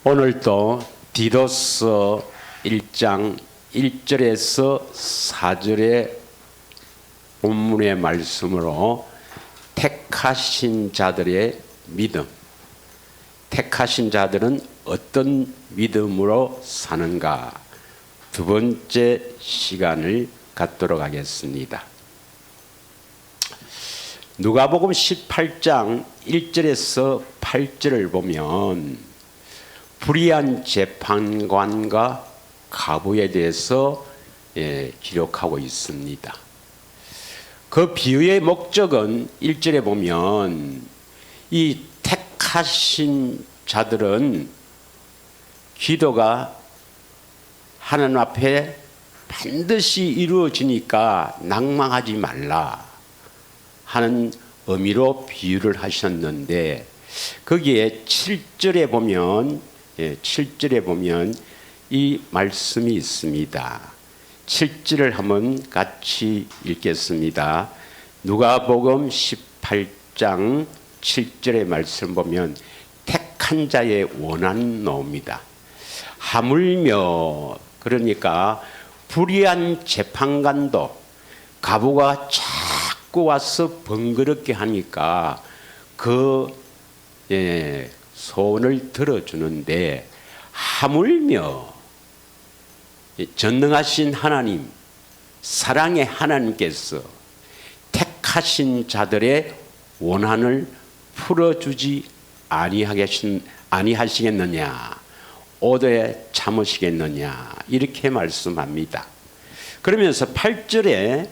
오늘도 디도서 1장 1절에서 4절의 본문의 말씀으로 택하신 자들의 믿음, 택하신 자들은 어떤 믿음으로 사는가, 두 번째 시간을 갖도록 하겠습니다. 누가복음 18장 1절에서 8절을 보면 불의한 재판관과 과부에 대해서 기록하고 있습니다. 그 비유의 목적은 1절에 보면 이 택하신 자들은 기도가 하나님 앞에 반드시 이루어지니까 낭망하지 말라 하는 의미로 비유를 하셨는데, 거기에 7절에 보면 이 말씀이 있습니다. 7절을 한번 같이 읽겠습니다. 누가복음 18장 7절의 말씀 보면 택한 자의 원한 나옵니다. 하물며, 그러니까 불의한 재판관도 과부가 자꾸 와서 번거롭게 하니까 그 소원을 들어주는데, 하물며 전능하신 하나님, 사랑의 하나님께서 택하신 자들의 원한을 풀어주지 아니하시겠느냐, 오래 참으시겠느냐, 이렇게 말씀합니다. 그러면서 8절에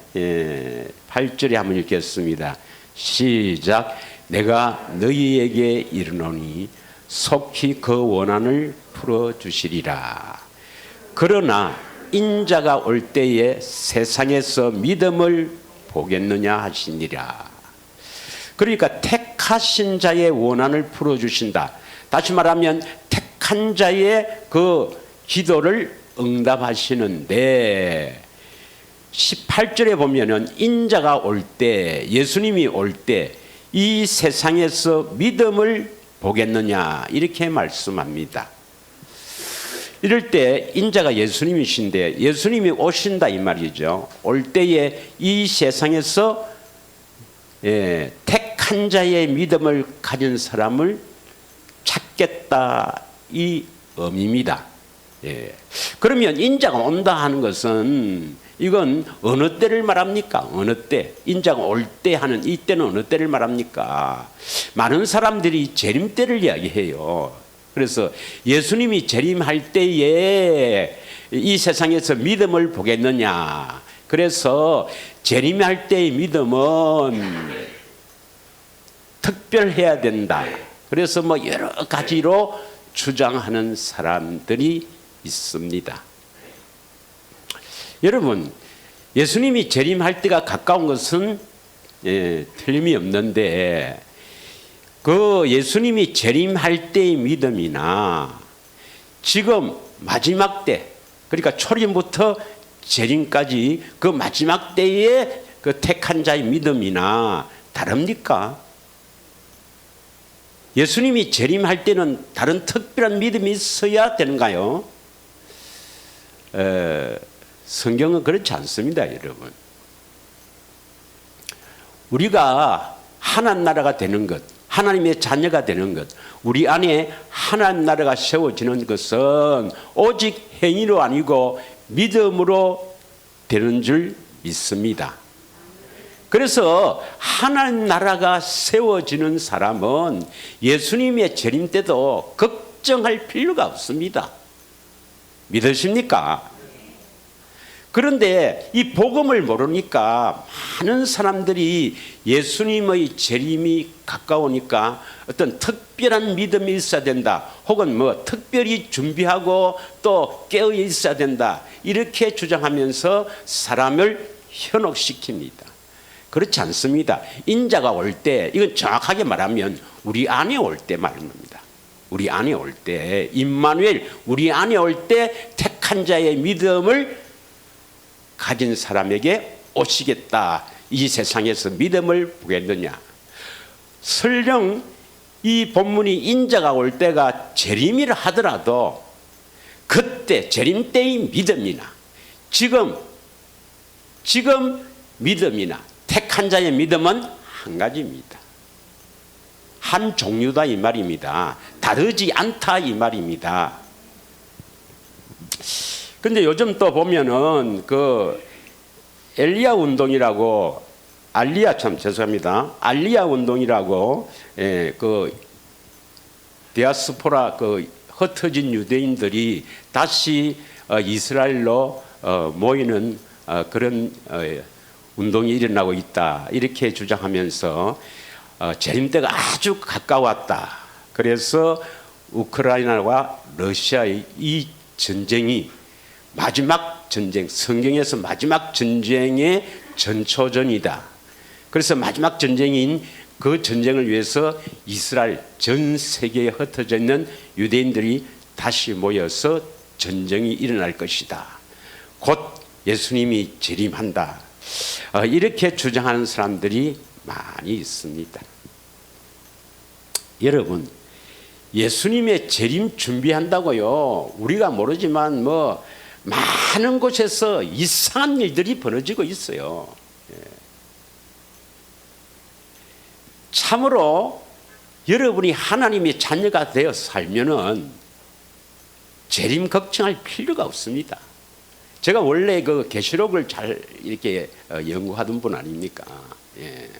한번 읽겠습니다. 시작. 내가 너희에게 이르노니 속히 그 원한을 풀어주시리라. 그러나 인자가 올 때에 세상에서 믿음을 보겠느냐 하시니라. 그러니까 택하신 자의 원한을 풀어주신다. 다시 말하면 택한 자의 그 기도를 응답하시는데, 18절에 보면은 인자가 올 때, 예수님이 올 때 이 세상에서 믿음을 보겠느냐, 이렇게 말씀합니다. 이럴 때 인자가 예수님이신데 예수님이 오신다 이 말이죠. 올 때에 이 세상에서 택한 자의 믿음을 가진 사람을 찾겠다, 이 의미입니다. 그러면 인자가 온다 하는 것은 이건 어느 때를 말합니까? 어느 때? 인자가 올 때 하는 이 때는 어느 때를 말합니까? 많은 사람들이 재림 때를 이야기해요. 그래서 예수님이 재림할 때에 이 세상에서 믿음을 보겠느냐. 그래서 재림할 때의 믿음은 특별해야 된다. 그래서 뭐 여러 가지로 주장하는 사람들이 있습니다. 여러분, 예수님이 재림할 때가 가까운 것은 틀림이 없는데, 그 예수님이 재림할 때의 믿음이나 지금 마지막 때, 그러니까 초림부터 재림까지 그 마지막 때의 그 택한 자의 믿음이나 다릅니까? 예수님이 재림할 때는 다른 특별한 믿음이 있어야 되는가요? 성경은 그렇지 않습니다, 여러분. 우리가 하나님 나라가 되는 것, 하나님의 자녀가 되는 것, 우리 안에 하나님 나라가 세워지는 것은 오직 행위로 아니고 믿음으로 되는 줄 믿습니다. 그래서 하나님 나라가 세워지는 사람은 예수님의 재림 때도 걱정할 필요가 없습니다. 믿으십니까? 그런데 이 복음을 모르니까 많은 사람들이 예수님의 재림이 가까우니까 어떤 특별한 믿음이 있어야 된다, 혹은 뭐 특별히 준비하고 또 깨어 있어야 된다, 이렇게 주장하면서 사람을 현혹시킵니다. 그렇지 않습니다. 인자가 올 때, 이건 정확하게 말하면 우리 안에 올 때 말입니다. 우리 안에 올 때, 임마누엘, 우리 안에 올 때 택한 자의 믿음을 가진 사람에게 오시겠다. 이 세상에서 믿음을 보겠느냐. 설령 이 본문이 인자가 올 때가 재림이라 하더라도 그때 재림 때의 믿음이나 지금 믿음이나 택한 자의 믿음은 한 가지입니다. 한 종류다 이 말입니다. 다르지 않다 이 말입니다. 근데 요즘 또 보면은 그 엘리야 운동이라고 알리야 알리야 운동이라고 그 디아스포라 그 흩어진 유대인들이 다시 이스라엘로 모이는 그런 운동이 일어나고 있다 이렇게 주장하면서 재림 때가 아주 가까웠다. 그래서 우크라이나와 러시아의 이 전쟁이 마지막 전쟁, 성경에서 마지막 전쟁의 전초전이다. 그래서 마지막 전쟁인 그 전쟁을 위해서 이스라엘 전 세계에 흩어져 있는 유대인들이 다시 모여서 전쟁이 일어날 것이다. 곧 예수님이 재림한다. 이렇게 주장하는 사람들이 많이 있습니다. 여러분, 예수님의 재림 준비한다고요. 우리가 모르지만 뭐 많은 곳에서 이상한 일들이 벌어지고 있어요. 참으로 여러분이 하나님의 자녀가 되어 살면은 재림 걱정할 필요가 없습니다. 제가 원래 그 계시록을 잘 이렇게 연구하던 분 아닙니까? 예.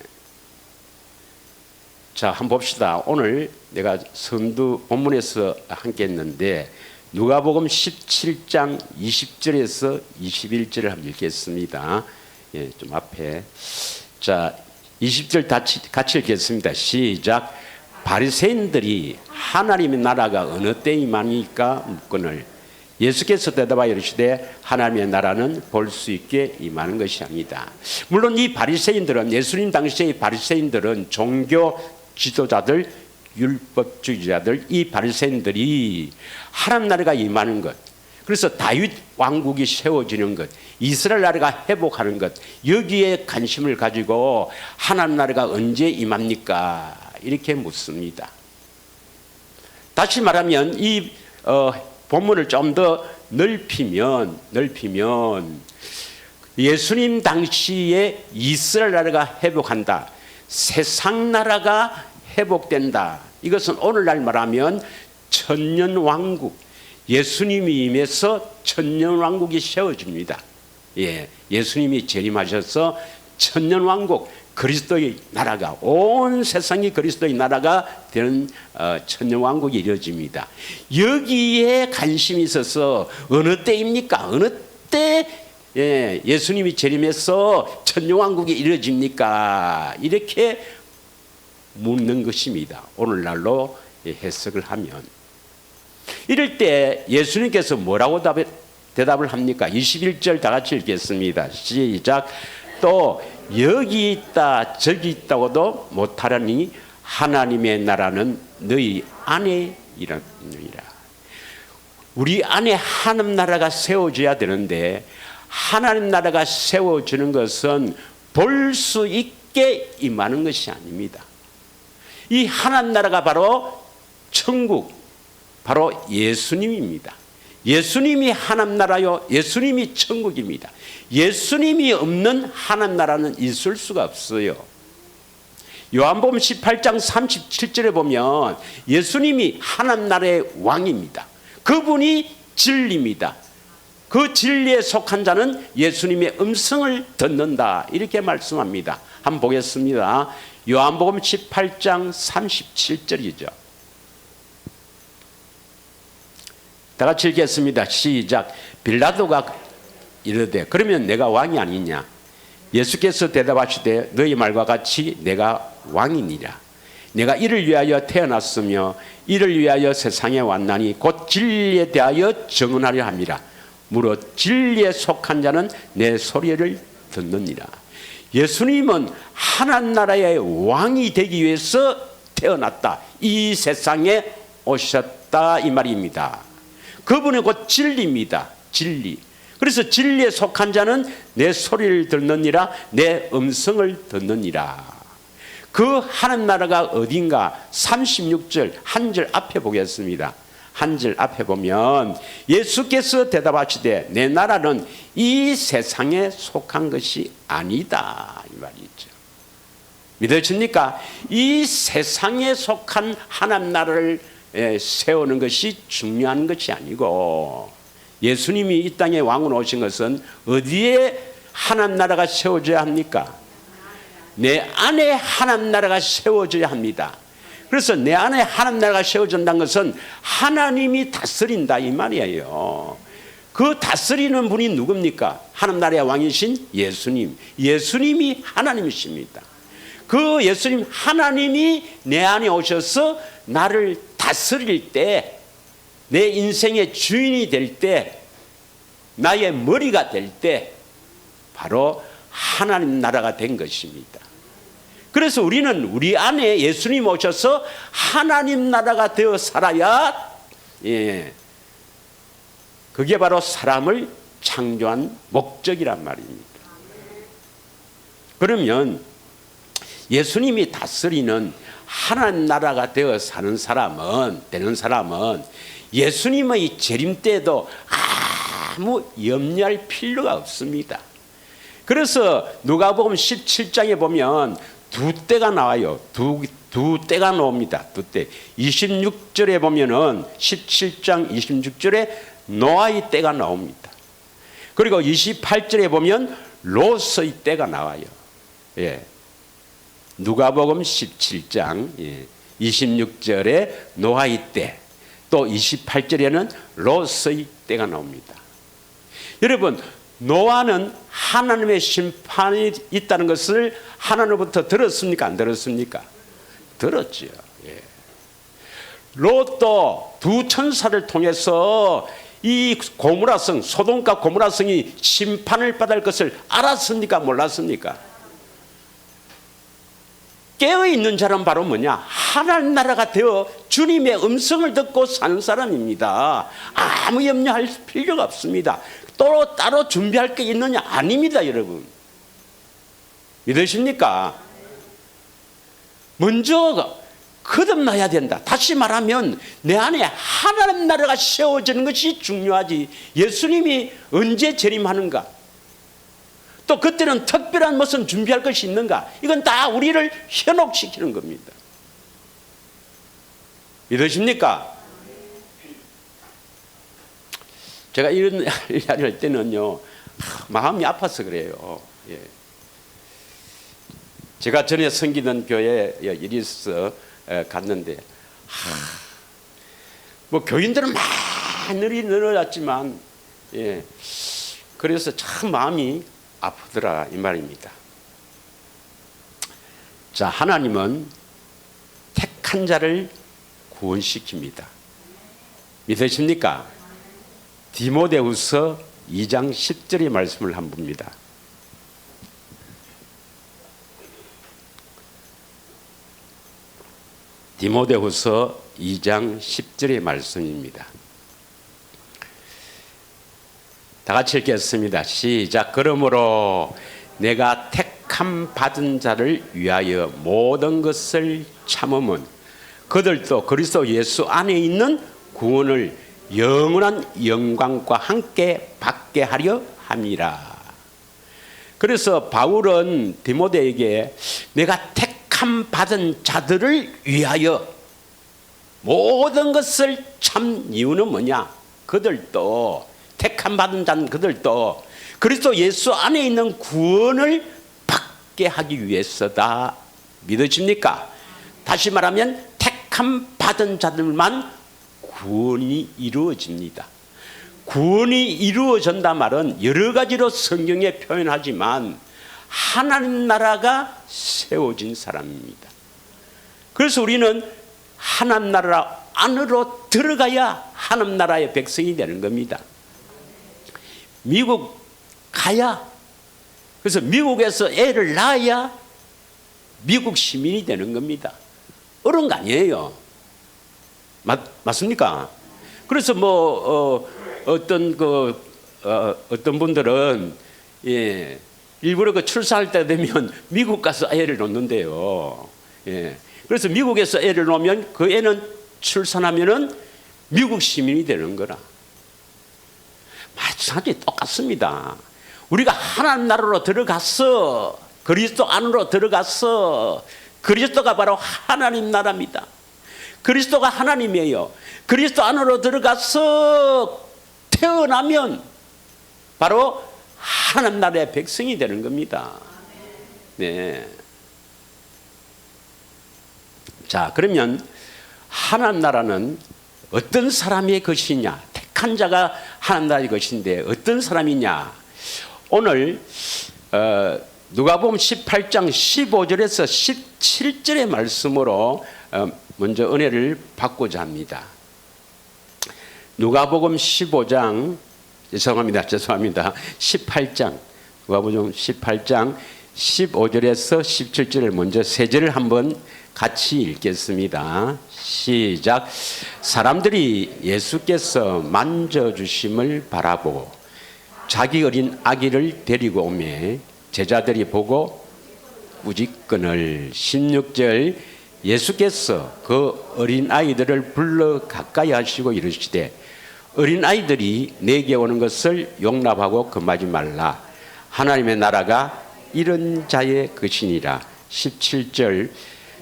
자, 한번 봅시다. 오늘 내가 선두 본문에서 함께 했는데 누가복음 17장 20절에서 21절을 한번 읽겠습니다. 예, 좀 앞에. 자, 20절 같이 읽겠습니다. 시작. 바리새인들이 하나님의 나라가 어느 때에 임하니까 묻거늘 예수께서 대답하여 이르시되 하나님의 나라는 볼 수 있게 임하는 것이 아니다. 물론 이 바리새인들은 예수님 당시의 바리새인들은 종교 지도자들, 율법주의자들, 이 바리새인들이 하나님 나라가 임하는 것, 그래서 다윗 왕국이 세워지는 것, 이스라엘 나라가 회복하는 것, 여기에 관심을 가지고 하나님 나라가 언제 임합니까? 이렇게 묻습니다. 다시 말하면 이 본문을 좀 더 넓히면 예수님 당시에 이스라엘 나라가 회복한다. 세상 나라가 회복된다. 이것은 오늘날 말하면 천년왕국, 예수님이 임해서 천년왕국이 세워집니다. 예, 예수님이 재림하셔서 천년왕국, 그리스도의 나라가, 온 세상이 그리스도의 나라가 되는 천년왕국이 이루어집니다. 여기에 관심이 있어서 어느 때입니까? 어느 때 예수님이 재림해서 천년왕국이 이루어집니까? 이렇게 묻는 것입니다. 오늘날로 해석을 하면. 이럴 때 예수님께서 뭐라고 대답을 합니까? 21절 다 같이 읽겠습니다. 시작. 또 여기 있다 저기 있다고도 못하려니 하나님의 나라는 너희 안에 이르느니라. 우리 안에 하나님 나라가 세워져야 되는데 하나님 나라가 세워지는 것은 볼 수 있게 임하는 것이 아닙니다. 이 하나님 나라가 바로 천국, 바로 예수님입니다. 예수님이 하나님 나라요, 예수님이 천국입니다. 예수님이 없는 하나님 나라는 있을 수가 없어요. 요한복음 18장 37절에 보면 예수님이 하나님 나라의 왕입니다. 그분이 진리입니다. 그 진리에 속한 자는 예수님의 음성을 듣는다. 이렇게 말씀합니다. 한번 보겠습니다. 요한복음 18장 37절이죠. 다 같이 읽겠습니다. 시작. 빌라도가 이르되 그러면 내가 왕이 아니냐? 예수께서 대답하시되 너희 말과 같이 내가 왕이니라. 내가 이를 위하여 태어났으며 이를 위하여 세상에 왔나니 곧 진리에 대하여 증언하려 함이라. 무릇 진리에 속한 자는 내 소리를 듣느니라. 예수님은 하나님 나라의 왕이 되기 위해서 태어났다. 이 세상에 오셨다 이 말입니다. 그분은 곧 진리입니다. 진리. 그래서 진리에 속한 자는 내 소리를 듣느니라, 내 음성을 듣느니라. 그 하나님 나라가 어딘가 36절 한 절 앞에 보겠습니다. 한 절 앞에 보면 예수께서 대답하시되 내 나라는 이 세상에 속한 것이 아니다 이 말이죠. 믿으십니까? 이 세상에 속한 하나님 나라를 세우는 것이 중요한 것이 아니고, 예수님이 이 땅에 왕으로 오신 것은 어디에 하나님 나라가 세워져야 합니까? 내 안에 하나님 나라가 세워져야 합니다. 그래서 내 안에 하나님 나라가 세워진다는 것은 하나님이 다스린다 이 말이에요. 그 다스리는 분이 누굽니까? 하나님 나라의 왕이신 예수님. 예수님이 하나님이십니다. 그 예수님 하나님이 내 안에 오셔서 나를 다스릴 때, 내 인생의 주인이 될 때, 나의 머리가 될 때 바로 하나님 나라가 된 것입니다. 그래서 우리는 우리 안에 예수님 오셔서 하나님 나라가 되어 살아야, 그게 바로 사람을 창조한 목적이란 말입니다. 그러면 예수님이 다스리는 하나님 나라가 되어 사는 사람은, 예수님의 재림 때에도 아무 염려할 필요가 없습니다. 그래서 누가복음 17장에 보면 두 때가 나와요. 두 때가 나옵니다. 두 때. 26절에 보면은 17장 26절에 노아의 때가 나옵니다. 그리고 28절에 보면 롯의 때가 나와요. 예. 누가복음 17장 26절에 노아의 때, 또 28절에는 롯의 때가 나옵니다. 여러분, 노아는 하나님의 심판이 있다는 것을 하나님부터 들었습니까? 안 들었습니까? 들었죠. 예. 롯도 두 천사를 통해서 이 고모라성, 소돔과 고모라성이 심판을 받을 것을 알았습니까? 몰랐습니까? 깨어있는 자는 바로 뭐냐? 하나님 나라가 되어 주님의 음성을 듣고 사는 사람입니다. 아무 염려할 필요가 없습니다. 또 따로 준비할 게 있느냐? 아닙니다, 여러분. 믿으십니까? 먼저 거듭나야 된다. 다시 말하면 내 안에 하나님 나라가 세워지는 것이 중요하지. 예수님이 언제 재림하는가? 또 그때는 특별한 무슨 준비할 것이 있는가? 이건 다 우리를 현혹시키는 겁니다. 믿으십니까? 제가 이런 이야기를 할 때는요, 마음이 아파서 그래요. 예. 제가 전에 섬기던 교회에 일이 있어서 갔는데, 뭐 교인들은 많이 늘어났지만, 예. 그래서 참 마음이 아프더라 이 말입니다. 자, 하나님은 택한 자를 구원시킵니다. 믿으십니까? 디모데후서 2장 10절의 말씀을 한번 봅니다. 디모데후서 2장 10절의 말씀입니다. 다 같이 읽겠습니다. 시작. 그러므로 내가 택함 받은 자를 위하여 모든 것을 참음은 그들도 그리스도 예수 안에 있는 구원을 영원한 영광과 함께 받게 하려 함이라. 그래서 바울은 디모데에게 내가 택함 받은 자들을 위하여 모든 것을 참 이유는 뭐냐? 그들도 택함 받은 자는 그들도 그리스도 예수 안에 있는 구원을 받게 하기 위해서다. 믿으십니까? 다시 말하면 택함 받은 자들만 구원이 이루어집니다. 구원이 이루어진다 말은 여러 가지로 성경에 표현하지만 하나님 나라가 세워진 사람입니다. 그래서 우리는 하나님 나라 안으로 들어가야 하나님 나라의 백성이 되는 겁니다. 미국 가야, 그래서 미국에서 애를 낳아야 미국 시민이 되는 겁니다. 어려운 거 아니에요. 맞습니까? 그래서 어떤 분들은 일부러 출산할 때 되면 미국 가서 애를 놓는데요. 예. 그래서 미국에서 애를 놓으면 그 애는 출산하면은 미국 시민이 되는 거라. 마찬가지 똑같습니다. 우리가 하나님 나라로 들어갔어. 그리스도 안으로 들어갔어. 그리스도가 바로 하나님 나라입니다. 그리스도가 하나님이에요. 그리스도 안으로 들어가서 태어나면 바로 하나님 나라의 백성이 되는 겁니다. 네. 자, 그러면 하나님 나라는 어떤 사람의 것이냐? 택한 자가 하나님 나라의 것인데 어떤 사람이냐? 오늘 누가복음 18장 15절에서 17절의 말씀으로 먼저 은혜를 받고자 합니다. 누가복음 15장 죄송합니다. 18장 누가복음 18장 15절에서 17절을 먼저 세 절을 한번 같이 읽겠습니다. 시작. 사람들이 예수께서 만져주심을 바라보고 자기 어린 아기를 데리고 오매 제자들이 보고 우직거늘. 16절. 예수께서 그 어린 아이들을 불러 가까이 하시고 이르시되 어린 아이들이 내게 오는 것을 용납하고 금하지 말라. 하나님의 나라가 이런 자의 것이니라. 17절.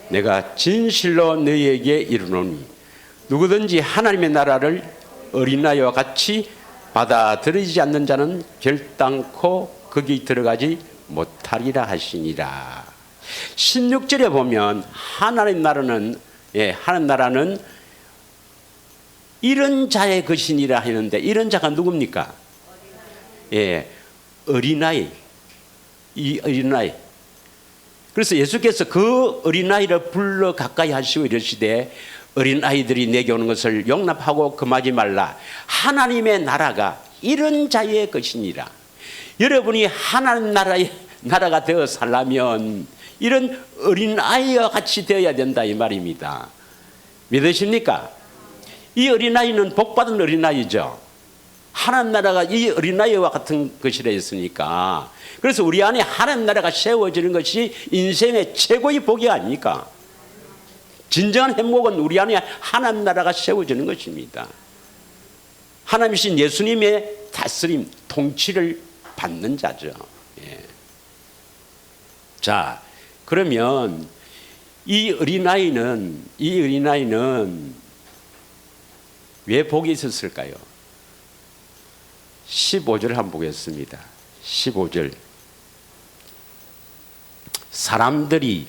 내가 진실로 너희에게 이르노니 누구든지 하나님의 나라를 어린아이와 같이 받아들이지 않는 자는 결단코 거기 들어가지 못하리라 하시니라. 16절에 보면 하나님 나라는 하나님 나라는 이런 자의 것이니라 하는데 이런 자가 누굽니까? 어린아이. 이 어린아이. 그래서 예수께서 그 어린아이를 불러 가까이 하시고 이르시되 어린아이들이 내게 오는 것을 용납하고 금하지 말라. 하나님의 나라가 이런 자의 것이니라. 여러분이 하나님 나라가 되어 살려면 이런 어린아이와 같이 되어야 된다 이 말입니다. 믿으십니까? 이 어린아이는 복받은 어린아이죠. 하나님 나라가 이 어린아이와 같은 것이라 했으니까. 그래서 우리 안에 하나님 나라가 세워지는 것이 인생의 최고의 복이 아닙니까? 진정한 행복은 우리 안에 하나님 나라가 세워지는 것입니다. 하나님이신 예수님의 다스림, 통치를 받는 자죠. 자, 그러면 이 어린아이는 왜 복이 있었을까요? 15절 한번 보겠습니다. 15절. 사람들이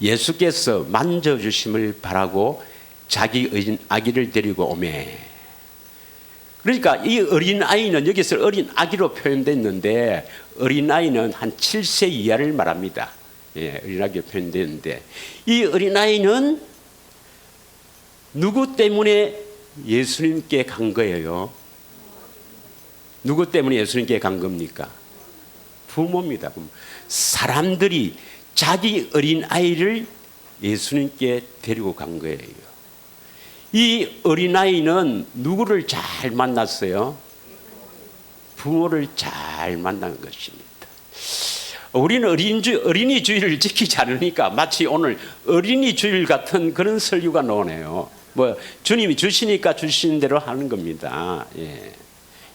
예수께서 만져주심을 바라고 자기 어린 아기를 데리고 오매. 그러니까 이 어린아이는 여기서 어린 아기로 표현됐는데 어린아이는 한 7세 이하를 말합니다. 어린아기로 표현됐는데 이 어린아이는 누구 때문에 예수님께 간 거예요? 누구 때문에 예수님께 간 겁니까? 부모입니다. 사람들이 자기 어린아이를 예수님께 데리고 간 거예요. 이 어린아이는 누구를 잘 만났어요? 부모를 잘 만난 것입니다. 우리는 어린이 주일을 지키지 않으니까 마치 오늘 어린이 주일 같은 그런 설교가 나오네요. 뭐 주님이 주시니까 주시는 대로 하는 겁니다.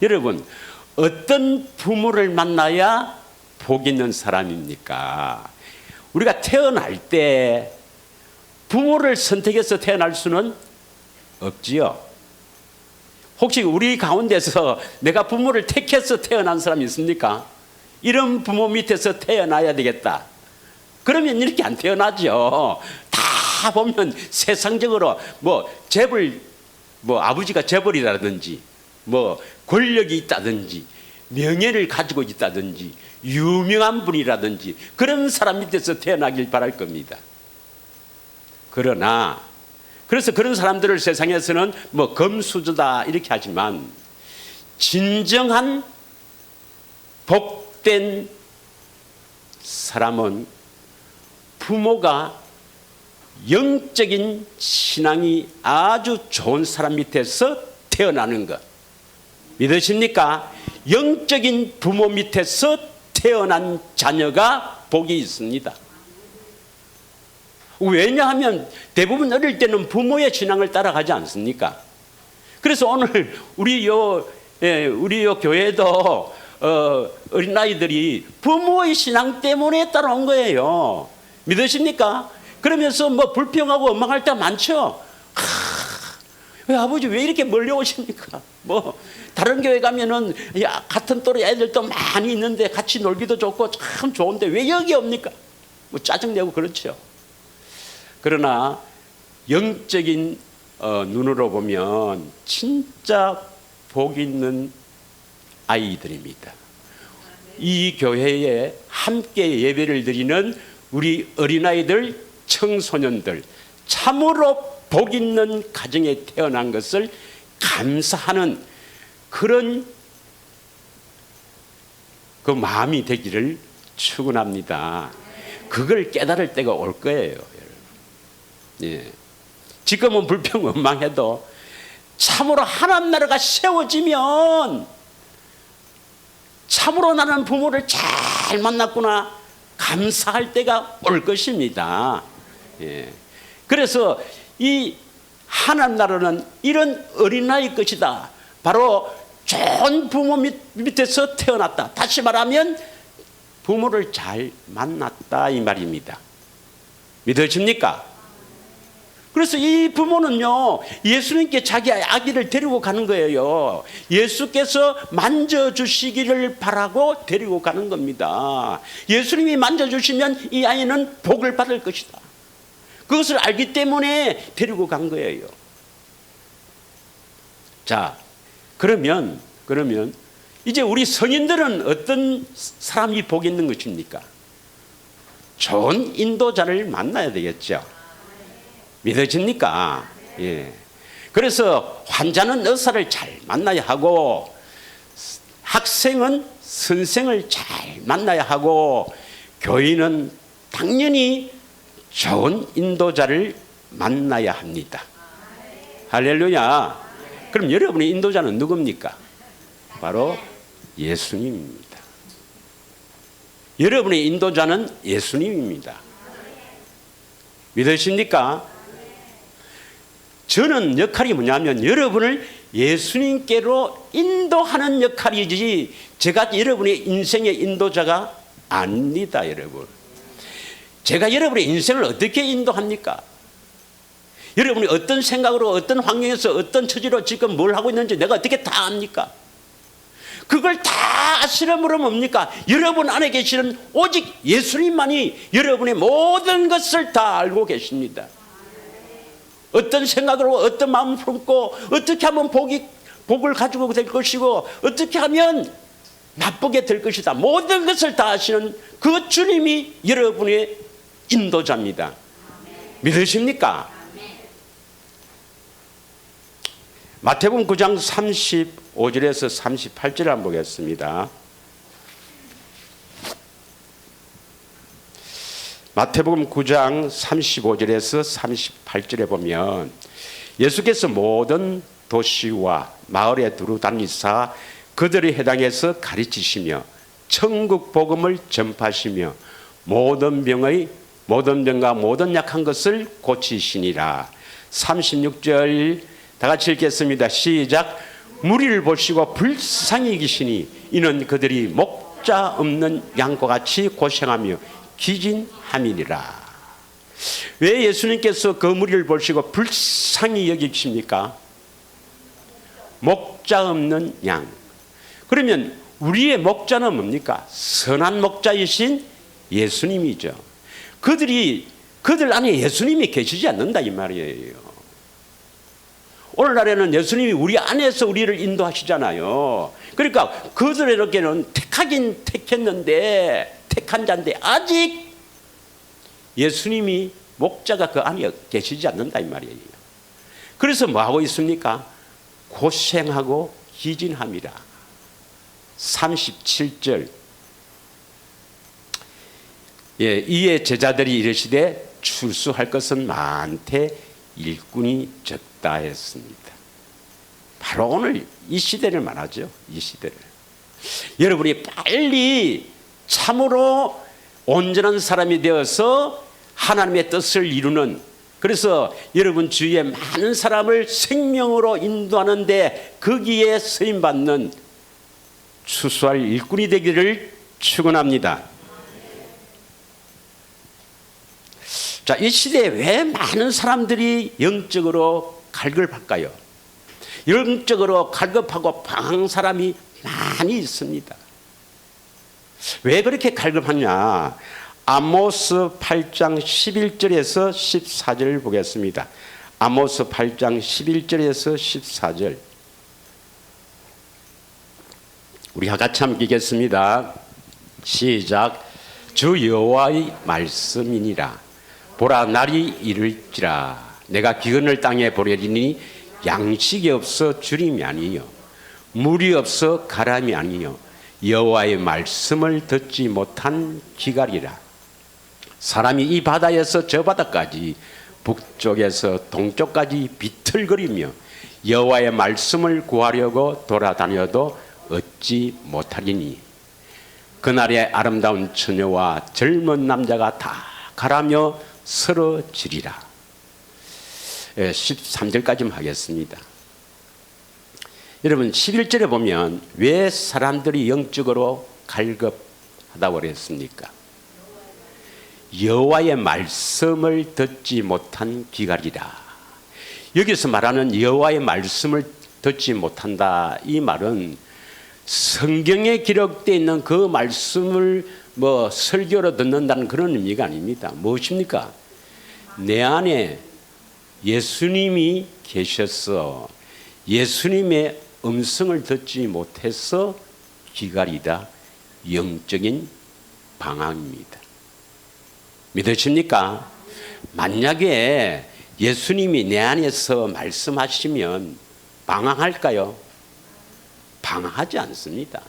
여러분, 어떤 부모를 만나야 복 있는 사람입니까? 우리가 태어날 때 부모를 선택해서 태어날 수는 없지요. 혹시 우리 가운데서 내가 부모를 택해서 태어난 사람이 있습니까? 이런 부모 밑에서 태어나야 되겠다. 그러면 이렇게 안 태어나죠. 다 보면 세상적으로 재벌, 아버지가 재벌이라든지 권력이 있다든지 명예를 가지고 있다든지 유명한 분이라든지 그런 사람 밑에서 태어나길 바랄 겁니다. 그래서 그런 사람들을 세상에서는 금수저다 이렇게 하지만 진정한 복된 사람은 부모가 영적인 신앙이 아주 좋은 사람 밑에서 태어나는 것 믿으십니까? 영적인 부모 밑에서 태어난 자녀가 복이 있습니다. 왜냐하면 대부분 어릴 때는 부모의 신앙을 따라가지 않습니까? 그래서 오늘 우리 요 교회도 어린아이들이 부모의 신앙 때문에 따라온 거예요. 믿으십니까? 그러면서 뭐 불평하고 원망할 때가 많죠. 왜 아버지 왜 이렇게 멀리 오십니까? 뭐 다른 교회 가면은 같은 또래 애들도 많이 있는데 같이 놀기도 좋고 참 좋은데 왜 여기 옵니까? 뭐 짜증내고 그렇죠. 그러나 영적인 눈으로 보면 진짜 복 있는 아이들입니다. 이 교회에 함께 예배를 드리는 우리 어린아이들, 청소년들, 참으로 복 있는 가정에 태어난 것을 감사하는 그런 그 마음이 되기를 축원합니다. 그걸 깨달을 때가 올 거예요, 여러분. 예. 지금은 불평 원망해도 참으로 하나님 나라가 세워지면 참으로 나는 부모를 잘 만났구나 감사할 때가 올 것입니다. 예. 그래서 이 하나님 나라는 이런 어린아이 것이다. 바로 좋은 부모 밑에서 태어났다. 다시 말하면 부모를 잘 만났다 이 말입니다. 믿어집니까? 그래서 이 부모는요, 예수님께 자기 아기를 데리고 가는 거예요. 예수께서 만져주시기를 바라고 데리고 가는 겁니다. 예수님이 만져주시면 이 아이는 복을 받을 것이다. 그것을 알기 때문에 데리고 간 거예요. 자, 그러면 이제 우리 성인들은 어떤 사람이 복 있는 것입니까? 좋은 인도자를 만나야 되겠죠. 믿어집니까? 예. 그래서 환자는 의사를 잘 만나야 하고 학생은 선생을 잘 만나야 하고 교인은 당연히 좋은 인도자를 만나야 합니다. 할렐루야. 그럼 여러분의 인도자는 누굽니까? 바로 예수님입니다. 여러분의 인도자는 예수님입니다. 믿으십니까? 저는 역할이 뭐냐면 여러분을 예수님께로 인도하는 역할이지 제가 여러분의 인생의 인도자가 아닙니다. 여러분, 제가 여러분의 인생을 어떻게 인도합니까? 여러분이 어떤 생각으로 어떤 환경에서 어떤 처지로 지금 뭘 하고 있는지 내가 어떻게 다 압니까? 그걸 다 아시려면 뭡니까? 여러분 안에 계시는 오직 예수님만이 여러분의 모든 것을 다 알고 계십니다. 어떤 생각으로 어떤 마음을 품고 어떻게 하면 복을 가지고 될 것이고 어떻게 하면 나쁘게 될 것이다. 모든 것을 다 아시는 그 주님이 여러분의 인도자입니다. 믿으십니까? 마태복음 9장 35절에서 38절을 한번 보겠습니다. 마태복음 9장 35절에서 38절에 보면 예수께서 모든 도시와 마을에 두루 다니사 그들의 해당에서 가르치시며 천국 복음을 전파하시며 모든 병과 모든 약한 것을 고치시니라. 36절 다 같이 읽겠습니다. 시작. 무리를 보시고 불쌍히 여기시니 이는 그들이 목자 없는 양과 같이 고생하며 기진함이니라. 왜 예수님께서 그 무리를 보시고 불쌍히 여기십니까? 목자 없는 양. 그러면 우리의 목자는 뭡니까? 선한 목자이신 예수님이죠. 그들 안에 예수님이 계시지 않는다 이 말이에요. 오늘날에는 예수님이 우리 안에서 우리를 인도하시잖아요. 그러니까 그들에게는 택하긴 택했는데 택한 자인데 아직 예수님이 목자가 그 안에 계시지 않는다 이 말이에요. 그래서 뭐하고 있습니까? 고생하고 기진함이라. 37절. 예, 이에 제자들이 이르시되 출수할 것은 많되 일꾼이 적다 했습니다. 바로 오늘 이 시대를 말하죠. 이 시대를. 여러분이 빨리 참으로 온전한 사람이 되어서 하나님의 뜻을 이루는, 그래서 여러분 주위에 많은 사람을 생명으로 인도하는데 거기에 쓰임받는 추수할 일꾼이 되기를 축원합니다. 자, 이 시대에 왜 많은 사람들이 영적으로 갈급할까요? 영적으로 갈급하고 방황한 사람이 많이 있습니다. 왜 그렇게 갈급하냐? 아모스 8장 11절에서 14절을 보겠습니다. 아모스 8장 11절에서 14절. 우리 같이 함께 읽겠습니다. 시작. 주 여호와의 말씀이니라. 보라, 날이 이를지라. 내가 기근을 땅에 보내리니 양식이 없어 주림이 아니요 물이 없어 가람이 아니요 여호와의 말씀을 듣지 못한 기갈이라. 사람이 이 바다에서 저 바다까지 북쪽에서 동쪽까지 비틀거리며 여호와의 말씀을 구하려고 돌아다녀도 얻지 못하리니 그날에 아름다운 처녀와 젊은 남자가 다 가라며 쓰러지리라. 13절까지만 하겠습니다. 여러분 11절에 보면 왜 사람들이 영적으로 갈급하다고 그랬습니까? 여호와의 말씀을 듣지 못한 기갈이라. 여기서 말하는 여호와의 말씀을 듣지 못한다, 이 말은 성경에 기록되어 있는 그 말씀을 설교로 듣는다는 그런 의미가 아닙니다. 무엇입니까? 내 안에 예수님이 계셔서 예수님의 음성을 듣지 못해서 기갈이다, 영적인 방황입니다. 믿으십니까? 만약에 예수님이 내 안에서 말씀하시면 방황할까요? 방황하지 않습니다.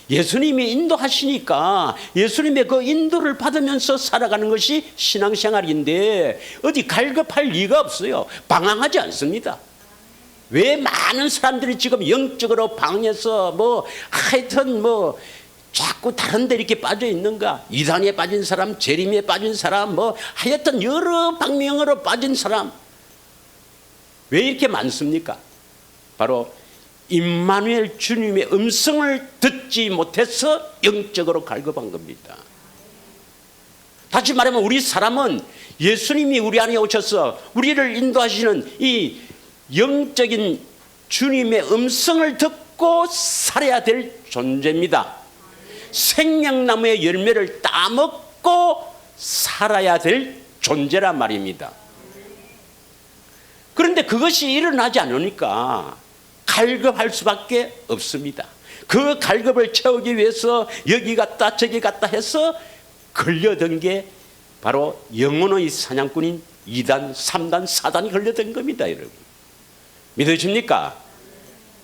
예수님이 인도하시니까 예수님의 그 인도를 받으면서 살아가는 것이 신앙생활인데 어디 갈급할 리가 없어요. 방황하지 않습니다. 왜 많은 사람들이 지금 영적으로 방해서 하여튼 자꾸 다른 데 이렇게 빠져 있는가? 이단에 빠진 사람, 재림에 빠진 사람, 하여튼 여러 방면으로 빠진 사람 왜 이렇게 많습니까? 바로 임마누엘 주님의 음성을 듣지 못해서 영적으로 갈급한 겁니다. 다시 말하면 우리 사람은 예수님이 우리 안에 오셔서 우리를 인도하시는 이 영적인 주님의 음성을 듣고 살아야 될 존재입니다. 생명나무의 열매를 따먹고 살아야 될 존재란 말입니다. 그런데 그것이 일어나지 않으니까 갈급할 수밖에 없습니다. 그 갈급을 채우기 위해서 여기 갔다 저기 갔다 해서 걸려든 게 바로 영혼의 사냥꾼인 2단, 3단, 4단이 걸려든 겁니다, 여러분. 믿으십니까?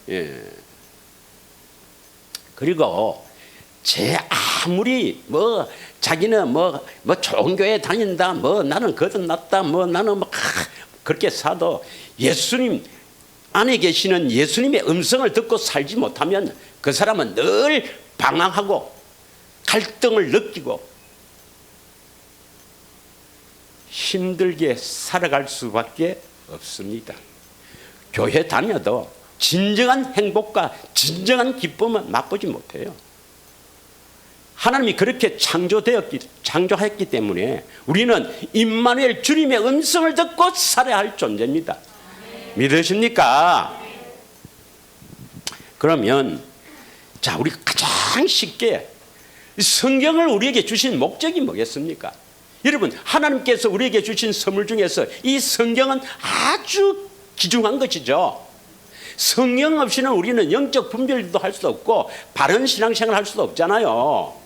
예. 그리고 아무리 자기는 좋은 교회 다닌다, 나는 거듭났다, 나는 그렇게 사도 예수님 안에 계시는 예수님의 음성을 듣고 살지 못하면 그 사람은 늘 방황하고 갈등을 느끼고 힘들게 살아갈 수밖에 없습니다. 교회 다녀도 진정한 행복과 진정한 기쁨은 맛보지 못해요. 하나님이 그렇게 창조했기 때문에 우리는 임마누엘 주님의 음성을 듣고 살아야 할 존재입니다. 믿으십니까? 그러면 우리 가장 쉽게 성경을 우리에게 주신 목적이 뭐겠습니까? 여러분, 하나님께서 우리에게 주신 선물 중에서 이 성경은 아주 귀중한 것이죠. 성경 없이는 우리는 영적 분별도 할 수 없고 바른 신앙생활을 할 수도 없잖아요.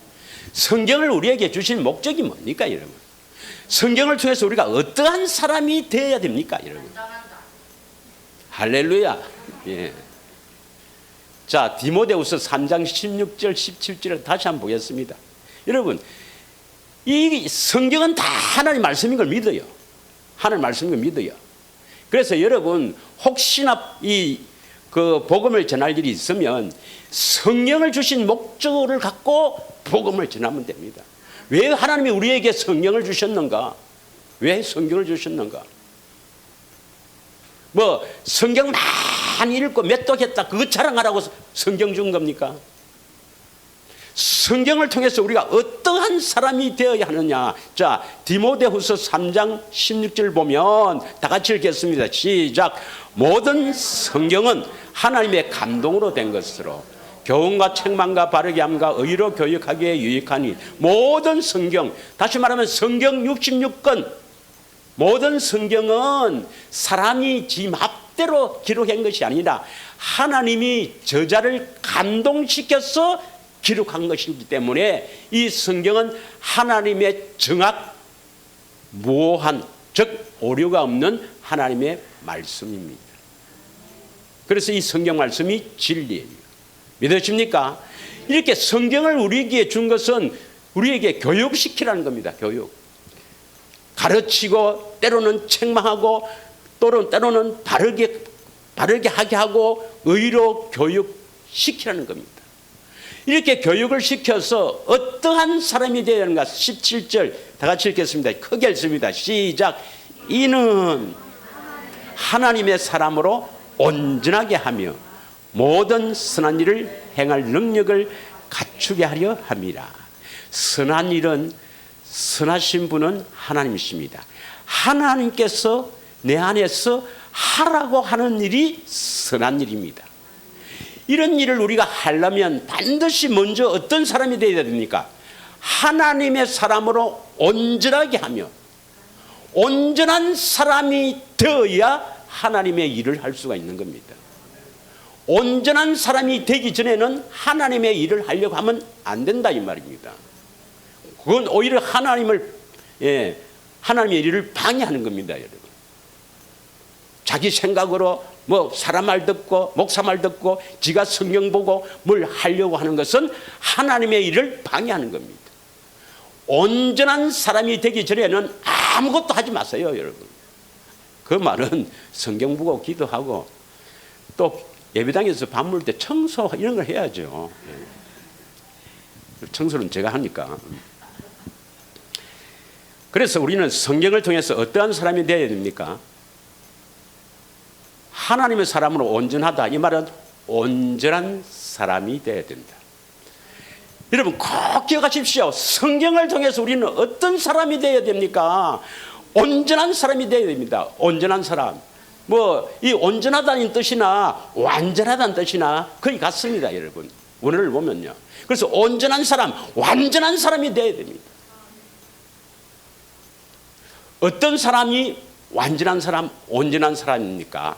성경을 우리에게 주신 목적이 뭡니까, 여러분? 성경을 통해서 우리가 어떠한 사람이 되어야 됩니까, 여러분? 할렐루야. 예. 자, 디모데후서 3장 16절 17절을 다시 한번 보겠습니다. 여러분, 이 성경은 다 하나님 말씀인 걸 믿어요. 하나님 말씀인 걸 믿어요. 그래서 여러분, 혹시나 그 복음을 전할 일이 있으면 성경을 주신 목적을 갖고 복음을 전하면 됩니다. 왜 하나님이 우리에게 성경을 주셨는가? 왜 성경을 주셨는가? 뭐 성경 많이 읽고 몇독했다 그것 자랑하라고 성경 준 겁니까? 성경을 통해서 우리가 어떠한 사람이 되어야 하느냐. 자, 디모데후서 3장 16절 보면 다 같이 읽겠습니다. 시작. 모든 성경은 하나님의 감동으로 된 것으로 교훈과 책망과 바르게 함과 의로 교육하기에 유익하니. 모든 성경, 다시 말하면 성경 66권, 모든 성경은 사람이 지 맘대로 기록한 것이 아니라 하나님이 저자를 감동시켜서 기록한 것이기 때문에 이 성경은 하나님의 정확, 무오한, 즉 오류가 없는 하나님의 말씀입니다. 그래서 이 성경 말씀이 진리예요. 믿으십니까? 이렇게 성경을 우리에게 준 것은 우리에게 교육시키라는 겁니다. 교육. 가르치고 때로는 책망하고 때로는 바르게 하게 하고 의로 교육시키라는 겁니다. 이렇게 교육을 시켜서 어떠한 사람이 되어야 하는가. 17절 다 같이 읽겠습니다. 크게 읽습니다. 시작. 이는 하나님의 사람으로 온전하게 하며 모든 선한 일을 행할 능력을 갖추게 하려 함이라. 선한 일은, 선하신 분은 하나님이십니다. 하나님께서 내 안에서 하라고 하는 일이 선한 일입니다. 이런 일을 우리가 하려면 반드시 먼저 어떤 사람이 되어야 됩니까? 하나님의 사람으로 온전하게 하며, 온전한 사람이 되어야 하나님의 일을 할 수가 있는 겁니다. 온전한 사람이 되기 전에는 하나님의 일을 하려고 하면 안 된다 이 말입니다. 그건 오히려 하나님의 일을 방해하는 겁니다, 여러분. 자기 생각으로 뭐 사람 말 듣고 목사 말 듣고 지가 성경 보고 뭘 하려고 하는 것은 하나님의 일을 방해하는 겁니다. 온전한 사람이 되기 전에는 아무것도 하지 마세요, 여러분. 그 말은 성경 보고 기도하고 또 예배당에서 밥 먹을 때 청소 이런 걸 해야죠. 청소는 제가 하니까. 그래서 우리는 성경을 통해서 어떠한 사람이 되어야 됩니까? 하나님의 사람으로 온전하다. 이 말은 온전한 사람이 되어야 된다. 여러분 꼭 기억하십시오. 성경을 통해서 우리는 어떤 사람이 되어야 됩니까? 온전한 사람이 되어야 됩니다. 온전한 사람. 뭐 이 온전하다는 뜻이나 완전하다는 뜻이나 거의 같습니다, 여러분. 원어를 보면요. 그래서 온전한 사람, 완전한 사람이 되어야 됩니다. 어떤 사람이 완전한 사람, 온전한 사람입니까?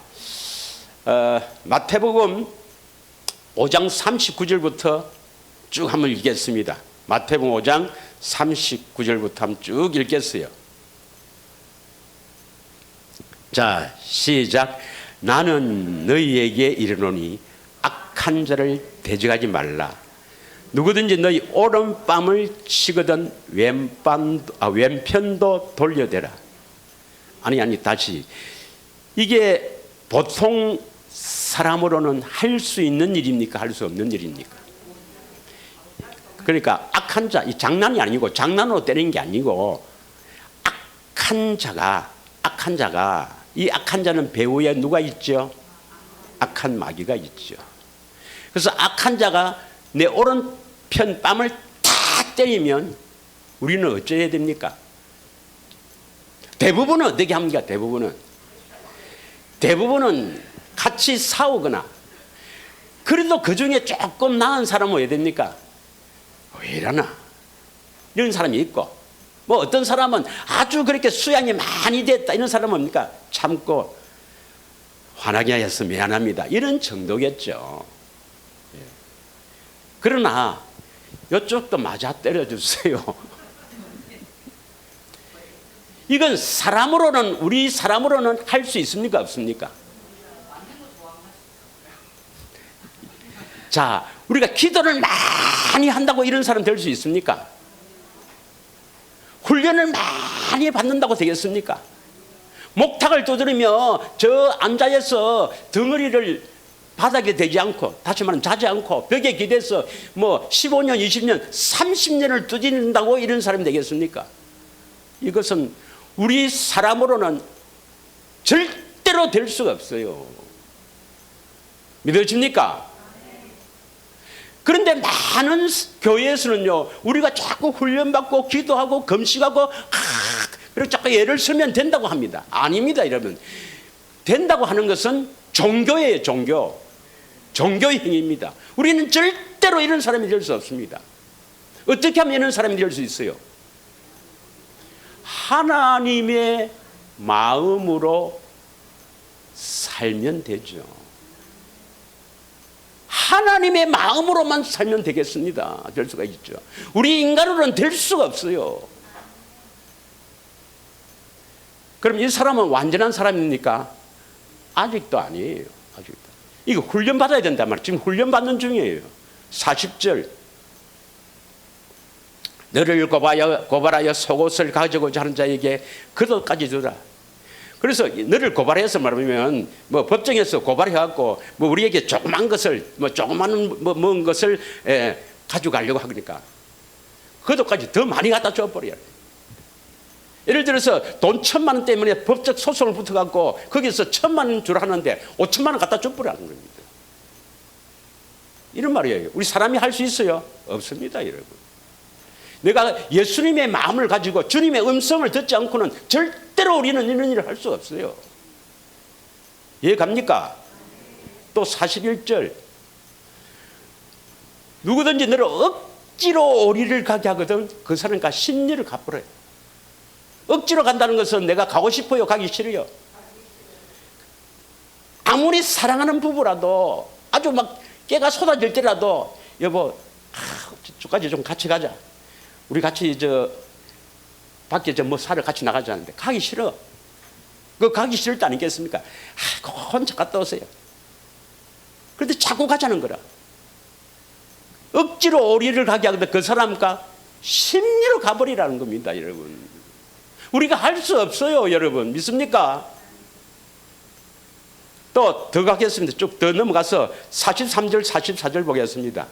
마태복음 5장 39절부터 쭉 한번 읽겠습니다. 마태복음 5장 39절부터 한번 쭉 읽겠어요. 자, 시작. 나는 너희에게 이르노니 악한 자를 대적하지 말라. 누구든지 너희 오른뺨을 치거든 왼편도 돌려대라. 아니 다시. 이게 보통 사람으로는 할 수 있는 일입니까? 할 수 없는 일입니까? 그러니까 악한 자, 이 장난이 아니고 장난으로 때리는 게 아니고 악한 자가 이 악한 자는 배후에 누가 있죠? 악한 마귀가 있죠. 그래서 악한 자가 내 오른편 뺨을 탁 때리면 우리는 어찌해야 됩니까? 대부분은 어떻게 합니까? 대부분은 같이 싸우거나 그래도 그 중에 조금 나은 사람은 왜 됩니까? 왜 이러나? 이런 사람이 있고 뭐 어떤 사람은 아주 그렇게 수양이 많이 됐다 이런 사람은 뭡니까? 참고 화나게 해서 미안합니다 이런 정도겠죠. 그러나 이쪽도 맞아 때려주세요. 이건 우리 사람으로는 할 수 있습니까? 없습니까? 자, 우리가 기도를 많이 한다고 이런 사람 될 수 있습니까? 훈련을 많이 받는다고 되겠습니까? 목탁을 두드리며 저 앉아서 덩어리를 바닥에 대지 않고, 다시 말하면 자지 않고 벽에 기대서 뭐 15년, 20년, 30년을 두드린다고 이런 사람이 되겠습니까? 이것은 우리 사람으로는 절대로 될 수가 없어요. 믿어집니까? 그런데 많은 교회에서는요, 우리가 자꾸 훈련받고 기도하고 금식하고 그리고 자꾸 예를 들면 된다고 합니다. 아닙니다, 여러분. 된다고 하는 것은 종교예요, 종교. 종교의 행위입니다. 우리는 절대로 이런 사람이 될 수 없습니다. 어떻게 하면 이런 사람이 될 수 있어요? 하나님의 마음으로 살면 되죠. 하나님의 마음으로만 살면 되겠습니다. 될 수가 있죠. 우리 인간으로는 될 수가 없어요. 그럼 이 사람은 완전한 사람입니까? 아직도 아니에요. 아직도. 이거 훈련받아야 된단 말이에요. 지금 훈련받는 중이에요. 40절. 너를 고발하여 속옷을 가져고자 하는 자에게 겉옷까지 주라. 그래서 너를 고발해서 말하면 뭐 법정에서 고발해갖고 뭐 우리에게 조그만 것을 뭐 조그만 먼 것을 가져가려고 하니까 겉옷까지 더 많이 갖다 줘버려요. 예를 들어서 돈 1,000만 원 때문에 법적 소송을 붙어갖고 거기서 1,000만 원 주라 하는데 5천만 원 갖다 줘버리는 겁니다. 이런 말이에요. 우리 사람이 할 수 있어요? 없습니다, 여러분. 내가 예수님의 마음을 가지고 주님의 음성을 듣지 않고는 절대로 우리는 이런 일을 할 수가 없어요. 이해 갑니까? 또 41절. 누구든지 너를 억지로 오리를 가게 하거든 그 사람과 심리를 갚으래. 억지로 간다는 것은 내가 가고 싶어요, 가기 싫어요? 아무리 사랑하는 부부라도 아주 막 깨가 쏟아질 때라도 여보, 저까지 좀 같이 가자. 우리 같이 밖에 뭐 사러 같이 나가자는데 가기 싫어. 그 가기 싫을 때 아니겠습니까? 혼자 갔다 오세요. 그런데 자꾸 가자는 거라. 억지로 오리를 가게 하거든 그 사람과 심리로 가버리라는 겁니다, 여러분. 우리가 할 수 없어요, 여러분. 믿습니까? 또 더 가겠습니다. 쭉 더 넘어가서 43절, 44절 보겠습니다.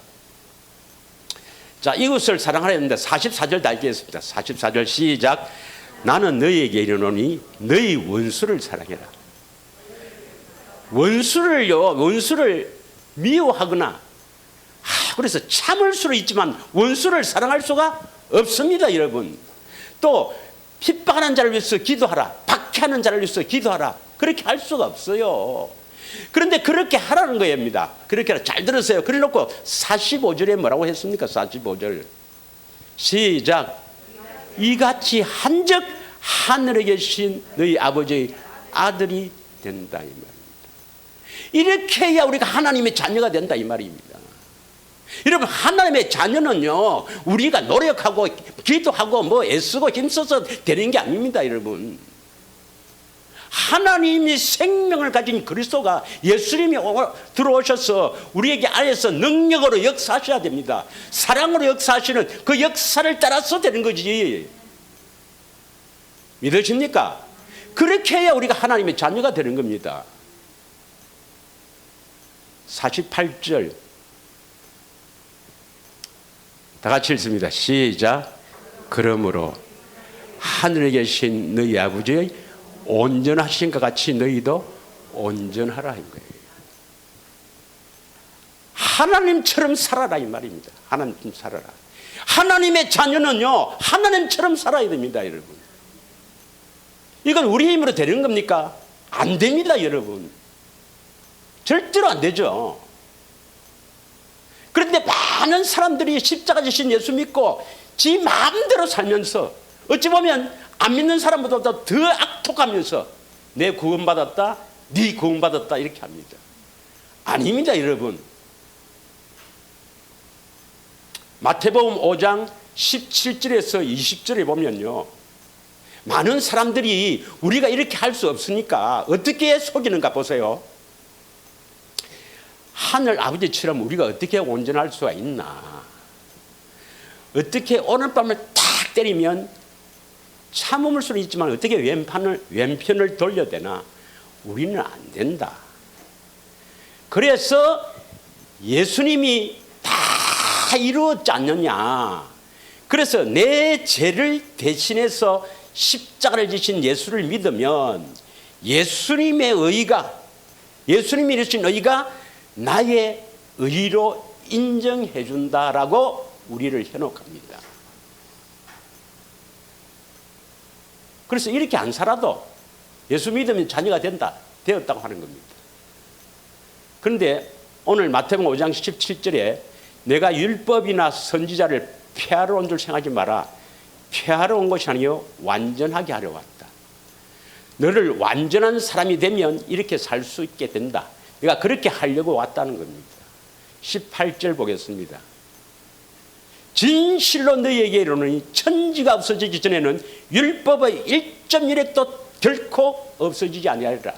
자, 이웃을 사랑하라 했는데 44절 달겠습니다. 44절 시작. 나는 너희에게 이르노니 너희 원수를 사랑해라. 원수를 미워하거나 그래서 참을 수는 있지만 원수를 사랑할 수가 없습니다, 여러분. 또 핍박하는 자를 위해서 기도하라. 박해하는 자를 위해서 기도하라. 그렇게 할 수가 없어요. 그런데 그렇게 하라는 겁니다. 그렇게 잘 들으세요. 그래 놓고 45절에 뭐라고 했습니까? 45절 시작. 이같이 한즉 하늘에 계신 너희 아버지의 아들이 된다 이 말입니다. 이렇게 해야 우리가 하나님의 자녀가 된다 이 말입니다. 여러분, 하나님의 자녀는요, 우리가 노력하고 기도하고 뭐 애쓰고 힘써서 되는 게 아닙니다, 여러분. 하나님이 생명을 가진 그리스도가 예수님이 들어오셔서 우리에게 안에서 능력으로 역사하셔야 됩니다. 사랑으로 역사하시는 그 역사를 따라서 되는 거지. 믿으십니까? 그렇게 해야 우리가 하나님의 자녀가 되는 겁니다. 48절 다 같이 읽습니다. 시작. 그러므로 하늘에 계신 너희 아버지의 온전하신 것 같이 너희도 온전하라 한 거예요. 하나님처럼 살아라 이 말입니다. 하나님처럼 살아라. 하나님의 자녀는요, 하나님처럼 살아야 됩니다, 여러분. 이건 우리 힘으로 되는 겁니까? 안 됩니다, 여러분. 절대로 안 되죠. 그런데 많은 사람들이 십자가 지신 예수 믿고 지 마음대로 살면서 어찌 보면 안 믿는 사람보다 더 악독하면서 내 구원받았다, 네 구원받았다 이렇게 합니다. 아닙니다, 여러분. 마태복음 5장 17절에서 20절에 보면요, 많은 사람들이 우리가 이렇게 할 수 없으니까 어떻게 속이는가 보세요. 하늘 아버지처럼 우리가 어떻게 온전할 수가 있나. 어떻게 오늘 밤을 탁 때리면 참음을 수는 있지만 어떻게 왼편을 돌려대나. 우리는 안 된다. 그래서 예수님이 다 이루었지 않느냐. 그래서 내 죄를 대신해서 십자가를 지신 예수를 믿으면 예수님의 의가, 예수님이 이루신 의가 나의 의로 인정해 준다라고 우리를 현혹합니다. 그래서 이렇게 안 살아도 예수 믿으면 자녀가 되었다고 하는 겁니다. 그런데 오늘 마태복음 5장 17절에 내가 율법이나 선지자를 폐하러 온 줄 생각하지 마라. 폐하러 온 것이 아니요 완전하게 하려 왔다. 너를 완전한 사람이 되면 이렇게 살 수 있게 된다. 내가 그렇게 하려고 왔다는 겁니다. 18절 보겠습니다. 진실로 너희에게 이르노니 천지가 없어지기 전에는 율법의 1.1획도 결코 없어지지 아니하리라.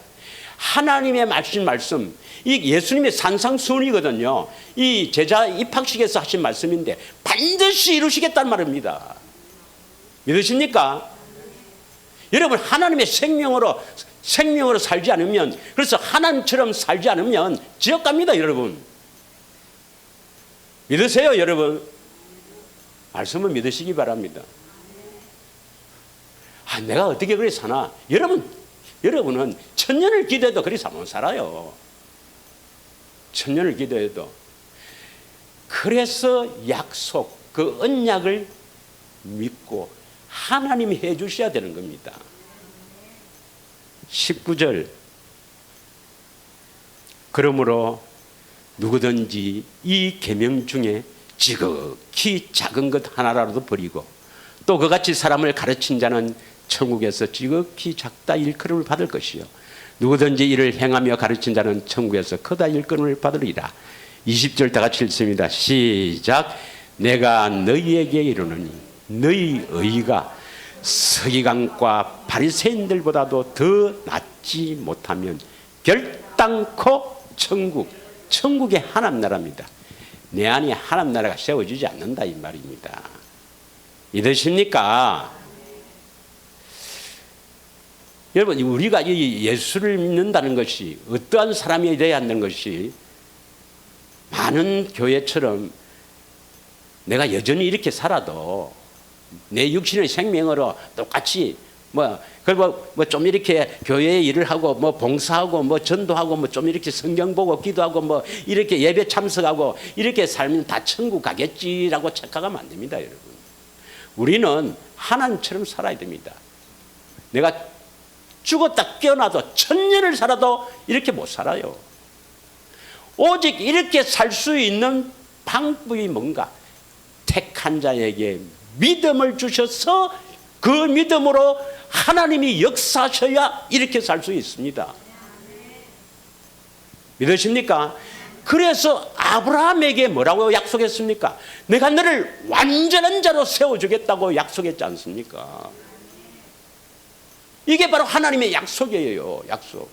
하나님의 말씀, 이 예수님의 산상수훈이거든요. 이 제자 입학식에서 하신 말씀인데 반드시 이루시겠다는 말입니다. 믿으십니까? 여러분, 하나님의 생명으로 살지 않으면, 그래서 하나님처럼 살지 않으면 지옥 갑니다, 여러분. 믿으세요, 여러분? 말씀은 믿으시기 바랍니다. 내가 어떻게 그래 사나? 여러분은 천년을 기도해도 그래서 못 살아요. 천년을 기도해도. 그래서 약속, 그 언약을 믿고 하나님이 해 주셔야 되는 겁니다. 19절. 그러므로 누구든지 이 계명 중에 지극히 작은 것 하나라도 버리고 또 그같이 사람을 가르친 자는 천국에서 지극히 작다 일컬음을 받을 것이요 누구든지 이를 행하며 가르친 자는 천국에서 크다 일컬음을 받으리라. 20절 다 같이 읽습니다. 시작. 내가 너희에게 이르노니 너희 의가 서기관과 바리새인들보다도 더 낫지 못하면 결단코 천국의 하나님 나라입니다. 내 안에 하나님 나라가 세워지지 않는다 이 말입니다. 믿으십니까? 여러분, 우리가 이 예수를 믿는다는 것이 어떠한 사람이 되어야 하는 것이 많은 교회처럼 내가 여전히 이렇게 살아도 내 육신의 생명으로 똑같이 그리고 좀 이렇게 교회에 일을 하고 봉사하고 전도하고 좀 이렇게 성경 보고 기도하고 이렇게 예배 참석하고 이렇게 살면 다 천국 가겠지라고 착각하면 안 됩니다, 여러분. 우리는 하나님처럼 살아야 됩니다. 내가 죽었다 깨어나도 천년을 살아도 이렇게 못 살아요. 오직 이렇게 살 수 있는 방법이 뭔가? 택한 자에게 믿음을 주셔서 그 믿음으로 하나님이 역사하셔야 이렇게 살 수 있습니다. 믿으십니까? 그래서 아브라함에게 뭐라고 약속했습니까? 내가 너를 완전한 자로 세워주겠다고 약속했지 않습니까? 이게 바로 하나님의 약속이에요. 약속.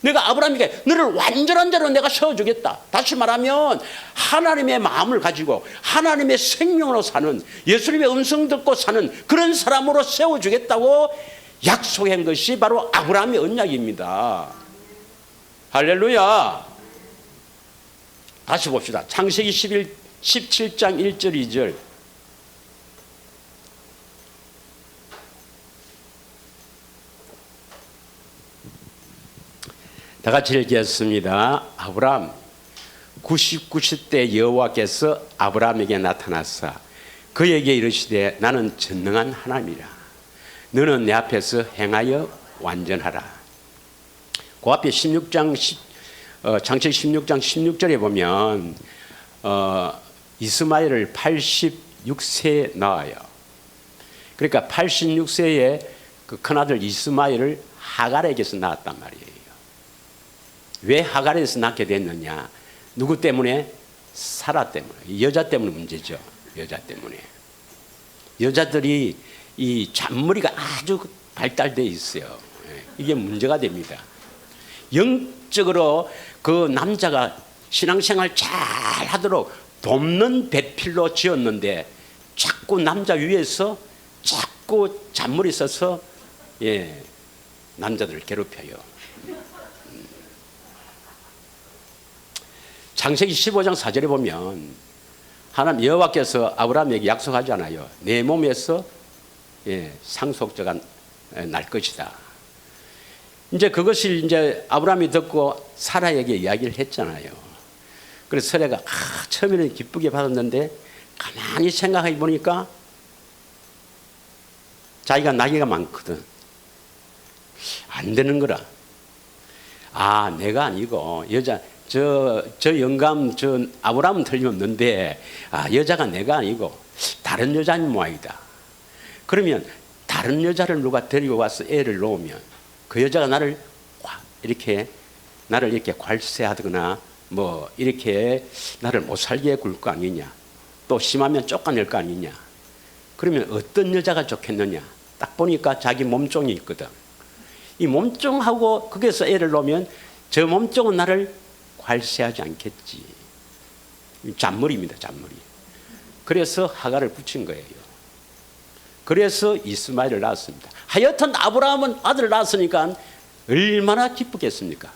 내가 아브라함에게 너를 완전한 자로 내가 세워주겠다. 다시 말하면 하나님의 마음을 가지고 하나님의 생명으로 사는, 예수님의 음성 듣고 사는 그런 사람으로 세워주겠다고 약속한 것이 바로 아브라함의 언약입니다. 할렐루야. 다시 봅시다. 창세기 17장 1절 2절. 다 같이 읽겠습니다. 아브라함 99세 여호와께서 아브라함에게 나타나사 그에게 이르시되 나는 전능한 하나님이라. 너는 내 앞에서 행하여 완전하라. 그 앞에 창세기 16장 16절에 보면 이스마엘을 86세에 낳아요. 그러니까 86세에 그 큰아들 이스마엘을 하갈에게서 낳았단 말이에요. 왜 하갈에서 낳게 됐느냐? 누구 때문에? 사라 때문에. 여자 때문에 문제죠. 여자 때문에. 여자들이 이 잔머리가 아주 발달되어 있어요. 이게 문제가 됩니다. 영적으로 그 남자가 신앙생활 잘 하도록 돕는 배필로 지었는데 자꾸 남자 위에서 자꾸 잔머리 써서 남자들을 괴롭혀요. 창세기 15장 4절에 보면 하나님 여호와께서 아브라함에게 약속하잖아요. 내 몸에서 상속자가 날 것이다. 이제 그것을 이제 아브라함이 듣고 사라에게 이야기를 했잖아요. 그래서 사라가 처음에는 기쁘게 받았는데 가만히 생각해 보니까 자기가 나이가 많거든. 안 되는 거라. 내가 아니고 여자 저 영감 아브라함은 틀림없는데 여자가 내가 아니고 다른 여자인 모양이다. 그러면 다른 여자를 누가 데리고 와서 애를 놓으면 그 여자가 나를 이렇게 괄세하거나 뭐 이렇게 나를 못 살게 굴 거 아니냐. 또 심하면 쫓아낼 거 아니냐. 그러면 어떤 여자가 좋겠느냐. 딱 보니까 자기 몸종이 있거든. 이 몸종하고 거기서 애를 놓으면 저 몸종은 나를 괄세하지 않겠지. 잔머리입니다. 잔머리. 그래서 하갈을 붙인 거예요. 그래서 이스마엘을 낳았습니다. 하여튼 아브라함은 아들을 낳았으니까 얼마나 기쁘겠습니까?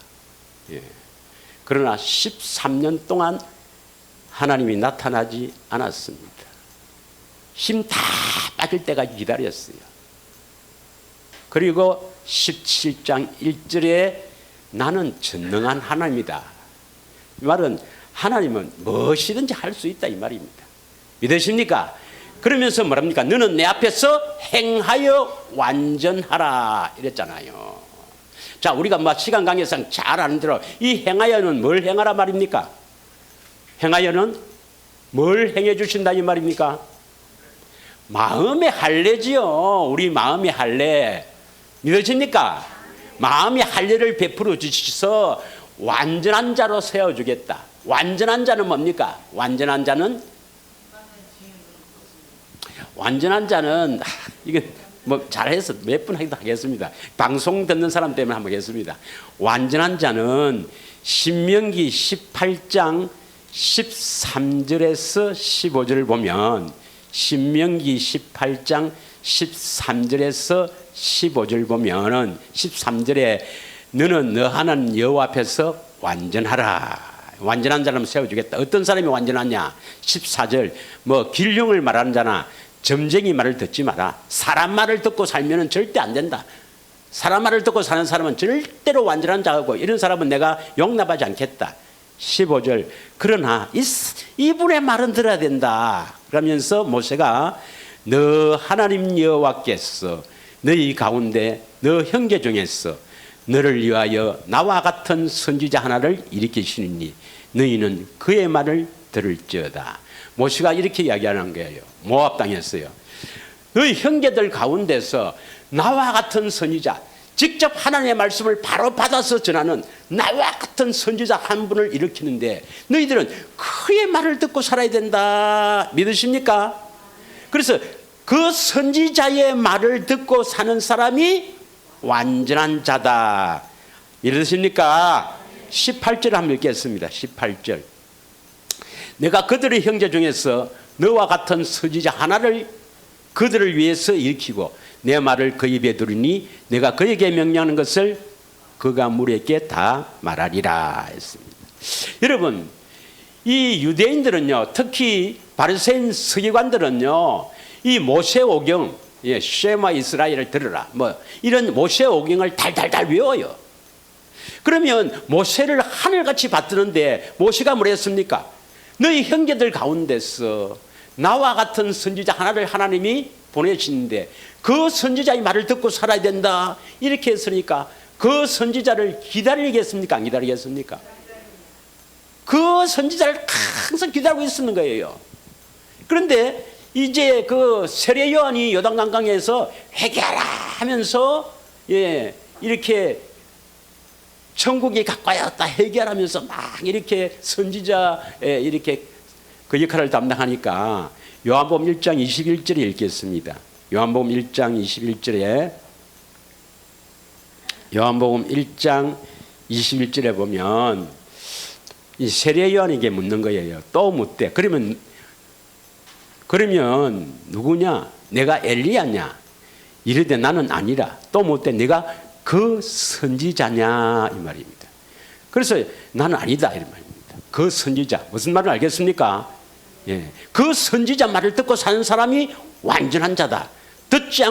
그러나 13년 동안 하나님이 나타나지 않았습니다. 힘 다 빠질 때까지 기다렸어요. 그리고 17장 1절에 나는 전능한 하나님이다. 이 말은 하나님은 무엇이든지 할 수 있다 이 말입니다. 믿으십니까? 그러면서 뭐랍니까? 너는 내 앞에서 행하여 완전하라 이랬잖아요. 자, 우리가 시간 강해상 잘 아는 대로 이 행하여는 뭘 행하라 말입니까? 행하여는 뭘 행해 주신다 이 말입니까? 마음의 할례지요. 우리 마음의 할례. 믿으십니까? 마음의 할례를 베풀어 주셔서 완전한 자로 세워주겠다. 완전한 자는 뭡니까? 완전한 자는 이건 뭐 잘해서 몇 분 하기도 하겠습니다. 방송 듣는 사람 때문에 한번 하겠습니다. 완전한 자는 신명기 18장 13절에서 15절을 보면 신명기 18장 13절에서 15절 보면은 13절에 너는 너 하나님 여호와 앞에서 완전하라. 완전한 사람 세워주겠다. 어떤 사람이 완전하냐? 14절 길흉을 말하는 자나 점쟁이 말을 듣지 마라. 사람 말을 듣고 살면 절대 안 된다. 사람 말을 듣고 사는 사람은 절대로 완전한 자고 이런 사람은 내가 용납하지 않겠다. 15절 그러나 이분의 말은 들어야 된다. 그러면서 모세가 너 하나님 여호와께서 너희 가운데 너 형제 중에서 너를 위하여 나와 같은 선지자 하나를 일으키시니 너희는 그의 말을 들을지어다. 모세가 이렇게 이야기하는 거예요. 모압 땅이었어요. 너희 형제들 가운데서 나와 같은 선지자, 직접 하나님의 말씀을 바로 받아서 전하는 나와 같은 선지자 한 분을 일으키는데 너희들은 그의 말을 듣고 살아야 된다. 믿으십니까? 그래서 그 선지자의 말을 듣고 사는 사람이 완전한 자다. 믿으십니까? 18절 한번 읽겠습니다. 18절. 내가 그들의 형제 중에서 너와 같은 선지자 하나를 그들을 위해서 일으키고 내 말을 그 입에 두르니 내가 그에게 명령하는 것을 그가 무리에게 다 말하리라 했습니다. 여러분, 이 유대인들은요, 특히 바리새인 서기관들은요, 이 모세오경, 쉐마 이스라엘을 들으라, 이런 모세오경을 달달달 외워요. 그러면 모세를 하늘같이 받드는데 모세가 뭐랬습니까? 너희 형제들 가운데서 나와 같은 선지자 하나를 하나님이 보내시는데 그 선지자의 말을 듣고 살아야 된다. 이렇게 했으니까 그 선지자를 기다리겠습니까? 안 기다리겠습니까? 그 선지자를 항상 기다리고 있는 거예요. 그런데 이제 그 세례 요한이 요단강강에서 회개하라 하면서 이렇게 천국이 가까이 왔다 회개하면서 막 이렇게 선지자의 이렇게 그 역할을 담당하니까 요한복음 1장 21절에 읽겠습니다. 요한복음 1장 21절에 요한복음 1장 21절에 보면 이 세례 요한에게 묻는 거예요. 또 묻대. 그러면 누구냐? 내가 엘리야냐? 이르되 나는 아니라. 또 묻대. 내가 그 선지자냐? 이 말입니다. 그래서 나는 아니다 이런 말입니다. 그 선지자. 무슨 말을 알겠습니까? 그 선지자 말을 듣고 사는 사람이 완전한 자다. 듣지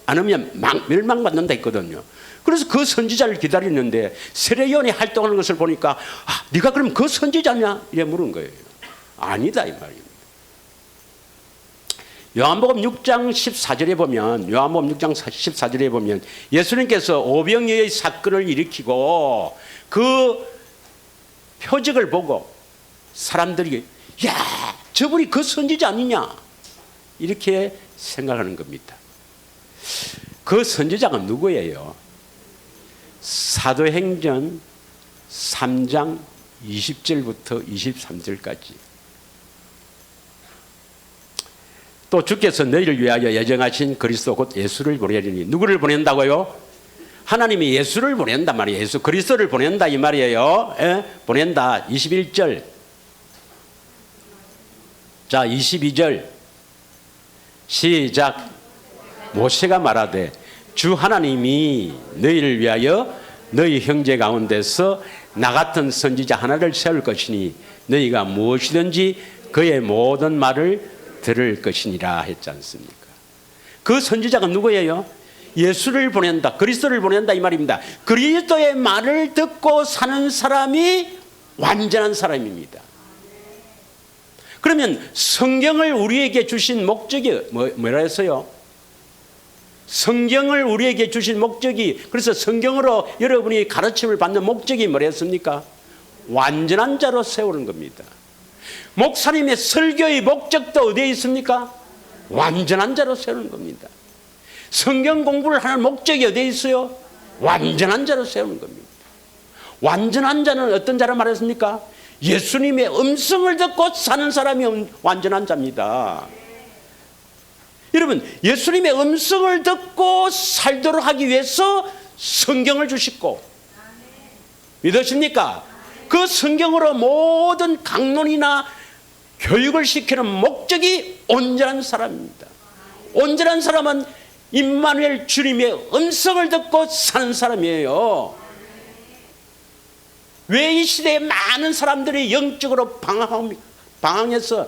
않으면 멸망받는다 했거든요. 그래서 그 선지자를 기다리는데 세례요한이 활동하는 것을 보니까 네가 그럼 그 선지자냐? 이래 물은 거예요. 아니다 이 말입니다. 요한복음 6장 14절에 보면 예수님께서 오병이어의 사건을 일으키고 그 표적을 보고 사람들이 야 저분이 그 선지자 아니냐 이렇게 생각하는 겁니다. 그 선지자가 누구예요? 사도행전 3장 20절부터 23절까지. 또 주께서 너희를 위하여 예정하신 그리스도 곧 예수를 보내리니. 누구를 보낸다고요? 하나님이 예수를 보낸단 말이에요. 예수 그리스도를 보낸다 이 말이에요. 예? 보낸다. 21절. 자 22절 시작. 모세가 말하되 주 하나님이 너희를 위하여 너희 형제 가운데서 나 같은 선지자 하나를 세울 것이니 너희가 무엇이든지 그의 모든 말을 들을 것이니라 했지 않습니까? 그 선지자가 누구예요? 예수를 보낸다, 그리스도를 보낸다 이 말입니다. 그리스도의 말을 듣고 사는 사람이 완전한 사람입니다. 그러면 성경을 우리에게 주신 목적이 뭐라 했어요? 성경을 우리에게 주신 목적이, 그래서 성경으로 여러분이 가르침을 받는 목적이 뭐랬습니까? 완전한 자로 세우는 겁니다. 목사님의 설교의 목적도 어디에 있습니까? 완전한 자로 세우는 겁니다. 성경 공부를 하는 목적이 어디에 있어요? 완전한 자로 세우는 겁니다. 완전한 자는 어떤 자를 말했습니까? 예수님의 음성을 듣고 사는 사람이 완전한 자입니다. 여러분, 예수님의 음성을 듣고 살도록 하기 위해서 성경을 주시고, 믿으십니까? 그 성경으로 모든 강론이나 교육을 시키는 목적이 온전한 사람입니다. 온전한 사람은 임마누엘 주님의 음성을 듣고 사는 사람이에요. 왜 이 시대에 많은 사람들이 영적으로 방황해서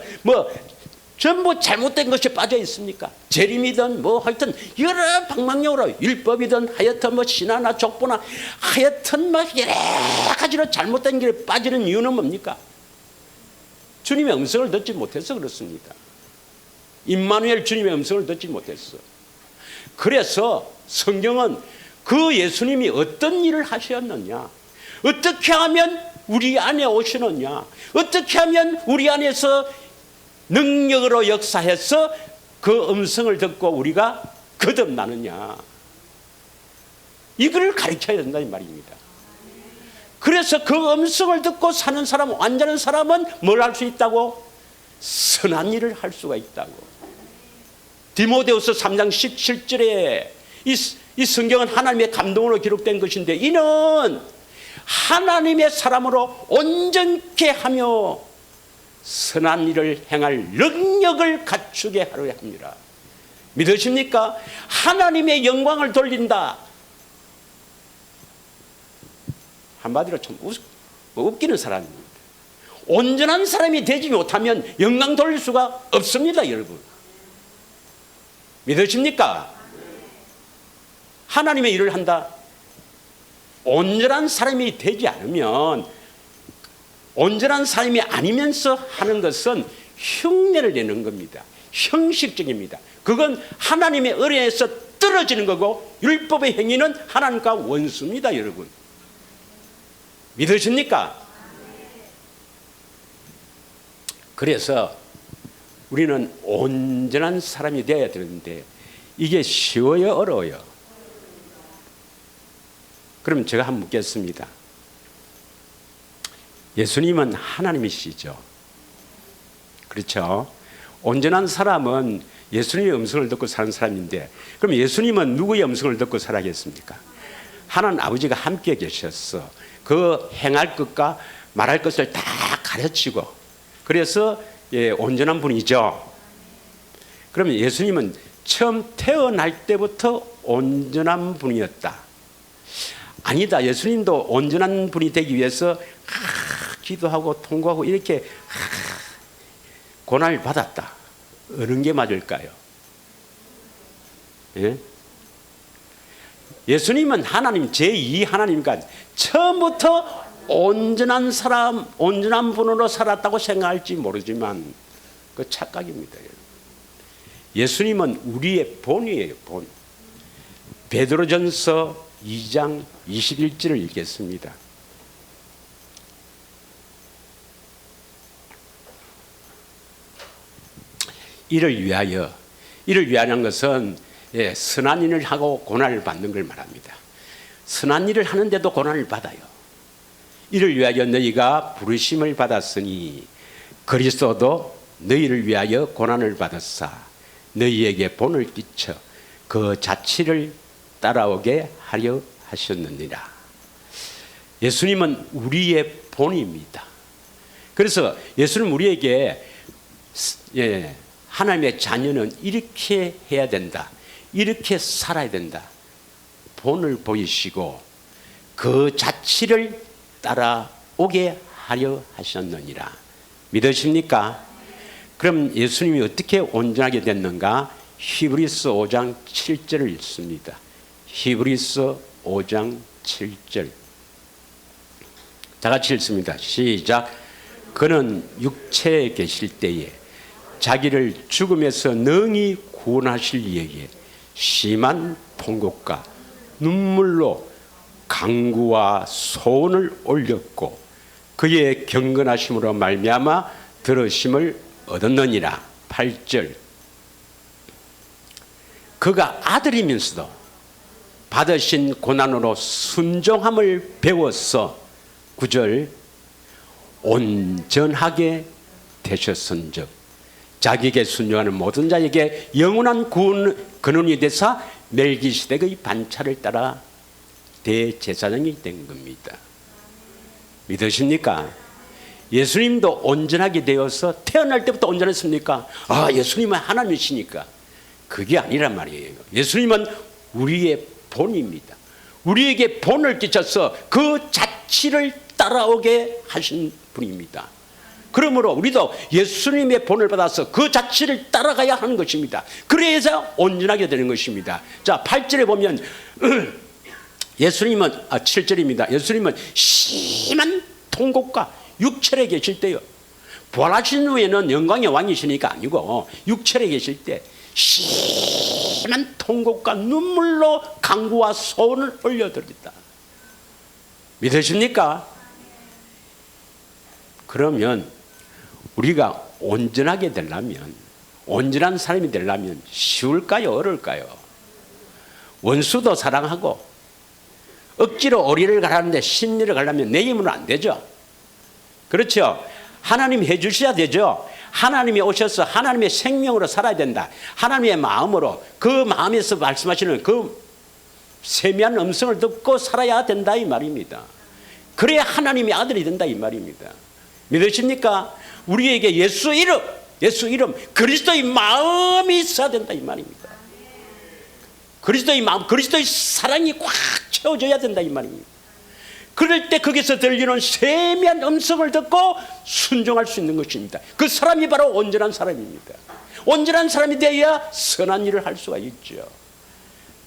전부 잘못된 것에 빠져 있습니까? 재림이든 하여튼 여러 방망이로 율법이든 하여튼 신화나 족보나 하여튼 여러 가지로 잘못된 길에 빠지는 이유는 뭡니까? 주님의 음성을 듣지 못해서 그렇습니다. 임마누엘 주님의 음성을 듣지 못했어. 그래서 성경은 그 예수님이 어떤 일을 하셨느냐, 어떻게 하면 우리 안에 오시느냐, 어떻게 하면 우리 안에서 능력으로 역사해서 그 음성을 듣고 우리가 거듭나느냐, 이걸 가르쳐야 된다 이 말입니다. 그래서 그 음성을 듣고 사는 사람, 완전한 사람은 뭘 할 수 있다고? 선한 일을 할 수가 있다고. 디모데후서 3장 17절에 이 성경은 하나님의 감동으로 기록된 것인데, 이는 하나님의 사람으로 온전케 하며 선한 일을 행할 능력을 갖추게 하려 합니다. 믿으십니까? 하나님의 영광을 돌린다. 한마디로 참 웃기는 사람입니다. 온전한 사람이 되지 못하면 영광 돌릴 수가 없습니다, 여러분. 믿으십니까? 하나님의 일을 한다. 온전한 사람이 되지 않으면, 온전한 사람이 아니면서 하는 것은 흉내를 내는 겁니다. 형식적입니다. 그건 하나님의 은혜에서 떨어지는 거고, 율법의 행위는 하나님과 원수입니다, 여러분. 믿으십니까? 그래서 우리는 온전한 사람이 되어야 되는데, 이게 쉬워요, 어려워요? 그럼 제가 한번 묻겠습니다. 예수님은 하나님이시죠. 그렇죠? 온전한 사람은 예수님의 음성을 듣고 사는 사람인데, 그럼 예수님은 누구의 음성을 듣고 살아겠습니까? 하나님 아버지가 함께 계셨어. 그 행할 것과 말할 것을 다 가르치고, 그래서 온전한 분이죠. 그러면 예수님은 처음 태어날 때부터 온전한 분이었다. 아니다. 예수님도 온전한 분이 되기 위해서 기도하고 통곡하고 이렇게 고난을 받았다. 어느 게 맞을까요? 예? 예수님은 하나님 제2 하나님이니까 처음부터 온전한 사람, 온전한 분으로 살았다고 생각할지 모르지만 그 착각입니다. 예수님은 우리의 본이에요. 본. 베드로전서 2장 21절을 읽겠습니다. 이를 위하는 것은 선한 일을 하고 고난을 받는 걸 말합니다. 선한 일을 하는데도 고난을 받아요. 이를 위하여 너희가 부르심을 받았으니 그리스도도 너희를 위하여 고난을 받았사 너희에게 본을 끼쳐 그 자취를 따라오게 하려 하셨느니라. 예수님은 우리의 본입니다. 그래서 예수님 우리에게 하나님의 자녀는 이렇게 해야 된다, 이렇게 살아야 된다 본을 보이시고 그 자취를 따라오게 하려 하셨느니라. 믿으십니까? 그럼 예수님이 어떻게 온전하게 됐는가? 히브리서 5장 7절을 읽습니다. 히브리서 5장 7절 다 같이 읽습니다. 시작. 그는 육체에 계실 때에 자기를 죽음에서 능히 구원하실 이에게 심한 통곡과 눈물로 간구와 소원을 올렸고 그의 경건하심으로 말미암아 들으심을 얻었느니라. 8절. 그가 아들이면서도 받으신 고난으로 순종함을 배워서 9절. 온전하게 되셨은즉 자기에게 순종하는 모든 자에게 영원한 근원이 되사 멜기세덱의 반차를 따라 대제사장이 된 겁니다. 믿으십니까? 예수님도 온전하게 되어서 태어날 때부터 온전했습니까? 예수님은 하나님이시니까. 그게 아니란 말이에요. 예수님은 우리의 본입니다. 우리에게 본을 끼쳐서 그 자취를 따라오게 하신 분입니다. 그러므로 우리도 예수님의 본을 받아서 그 자취를 따라가야 하는 것입니다. 그래서 온전하게 되는 것입니다. 자, 8절에 보면 예수님은 7절입니다. 예수님은 심한 통곡과 육체에 계실 때요. 부활하신 후에는 영광의 왕이시니까 아니고 육체에 계실 때 심한 통곡과 눈물로 간구와 소원을 올려드렸다. 믿으십니까? 그러면 우리가 온전하게 되려면, 온전한 사람이 되려면 쉬울까요? 어려울까요? 원수도 사랑하고 억지로 어리를 가라는데 심리를 가려면 내 힘으로 안 되죠. 그렇죠? 하나님 해주셔야 되죠. 하나님이 오셔서 하나님의 생명으로 살아야 된다. 하나님의 마음으로, 그 마음에서 말씀하시는 그 세미한 음성을 듣고 살아야 된다 이 말입니다. 그래야 하나님의 아들이 된다 이 말입니다. 믿으십니까? 우리에게 예수 이름, 그리스도의 마음이 있어야 된다 이 말입니다. 그리스도의 마음, 그리스도의 사랑이 꽉 채워져야 된다 이 말입니다. 그럴 때 거기서 들리는 세미한 음성을 듣고 순종할 수 있는 것입니다. 그 사람이 바로 온전한 사람입니다. 온전한 사람이 되어야 선한 일을 할 수가 있죠.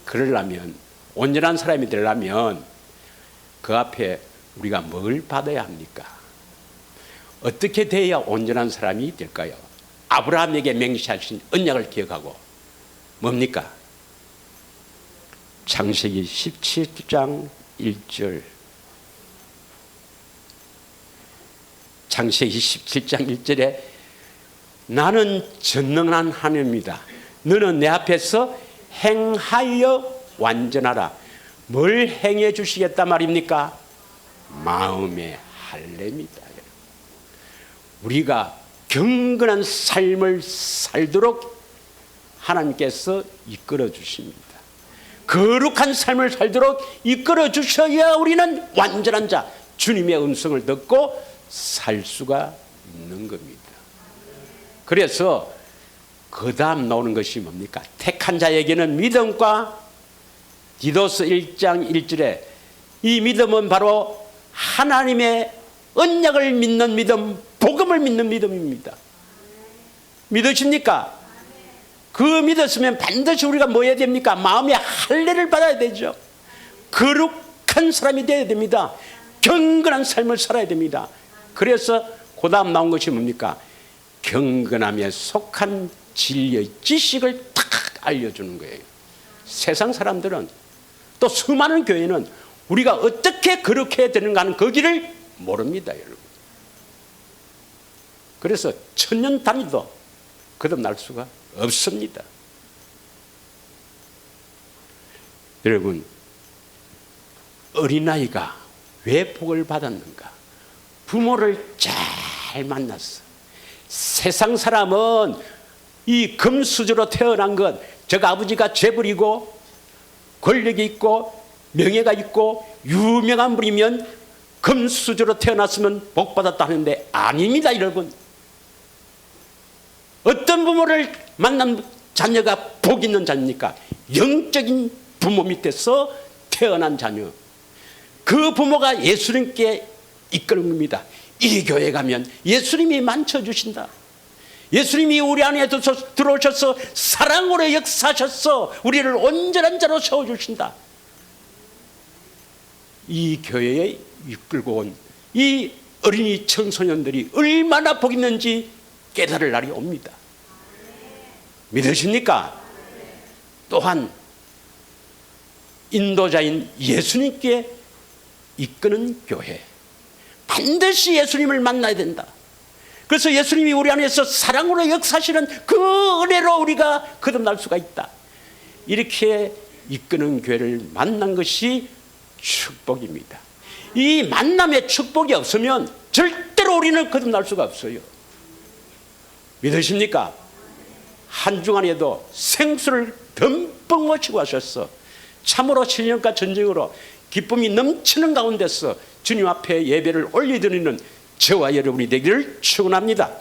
그러려면, 온전한 사람이 되려면 그 앞에 우리가 뭘 받아야 합니까? 어떻게 돼야 온전한 사람이 될까요? 아브라함에게 맹세하신 언약을 기억하고 뭡니까? 창세기 17장 1절. 창세기 17장 1절에 나는 전능한 하나님이다. 너는 내 앞에서 행하여 완전하라. 뭘 행해 주시겠다 말입니까? 마음의 할례입니다. 우리가 경건한 삶을 살도록 하나님께서 이끌어 주십니다. 거룩한 삶을 살도록 이끌어 주셔야 우리는 완전한 자, 주님의 음성을 듣고 살 수가 있는 겁니다. 그래서 그 다음 나오는 것이 뭡니까? 택한 자에게는 믿음과, 디도스 1장 1절에 이 믿음은 바로 하나님의 언약을 믿는 믿음, 복음을 믿는 믿음입니다. 믿으십니까? 그 믿었으면 반드시 우리가 뭐 해야 됩니까? 마음의 할례를 받아야 되죠. 거룩한 사람이 되어야 됩니다. 경건한 삶을 살아야 됩니다. 그래서 그 다음 나온 것이 뭡니까? 경건함에 속한 진리의 지식을 탁 알려주는 거예요. 세상 사람들은 또 수많은 교회는 우리가 어떻게 거룩해야 되는가 하는 그 길을 모릅니다, 여러분. 그래서 천년 단위도 거듭날 수가 없습니다. 여러분, 어린아이가 왜 복을 받았는가? 부모를 잘 만났어. 세상 사람은 이 금수저로 태어난 것, 저 아버지가 재벌이고 권력이 있고 명예가 있고 유명한 분이면 금수저로 태어났으면 복 받았다 하는데 아닙니다, 여러분. 어떤 부모를 만난 자녀가 복 있는 자녀입니까? 영적인 부모 밑에서 태어난 자녀. 그 부모가 예수님께 이끄는 겁니다. 이 교회 가면 예수님이 만져주신다. 예수님이 우리 안에 들어오셔서 사랑으로 역사하셔서 우리를 온전한 자로 세워주신다. 이 교회에 이끌고 온 이 어린이 청소년들이 얼마나 복 있는지 깨달을 날이 옵니다. 믿으십니까? 또한 인도자인 예수님께 이끄는 교회, 반드시 예수님을 만나야 된다. 그래서 예수님이 우리 안에서 사랑으로 역사하시는 그 은혜로 우리가 거듭날 수가 있다. 이렇게 이끄는 교회를 만난 것이 축복입니다. 이 만남의 축복이 없으면 절대로 우리는 거듭날 수가 없어요. 믿으십니까? 한 주간에도 생수를 듬뿍 모시고 하셨어. 참으로 신령과 전쟁으로 기쁨이 넘치는 가운데서 주님 앞에 예배를 올려드리는 저와 여러분이 되기를 축원합니다.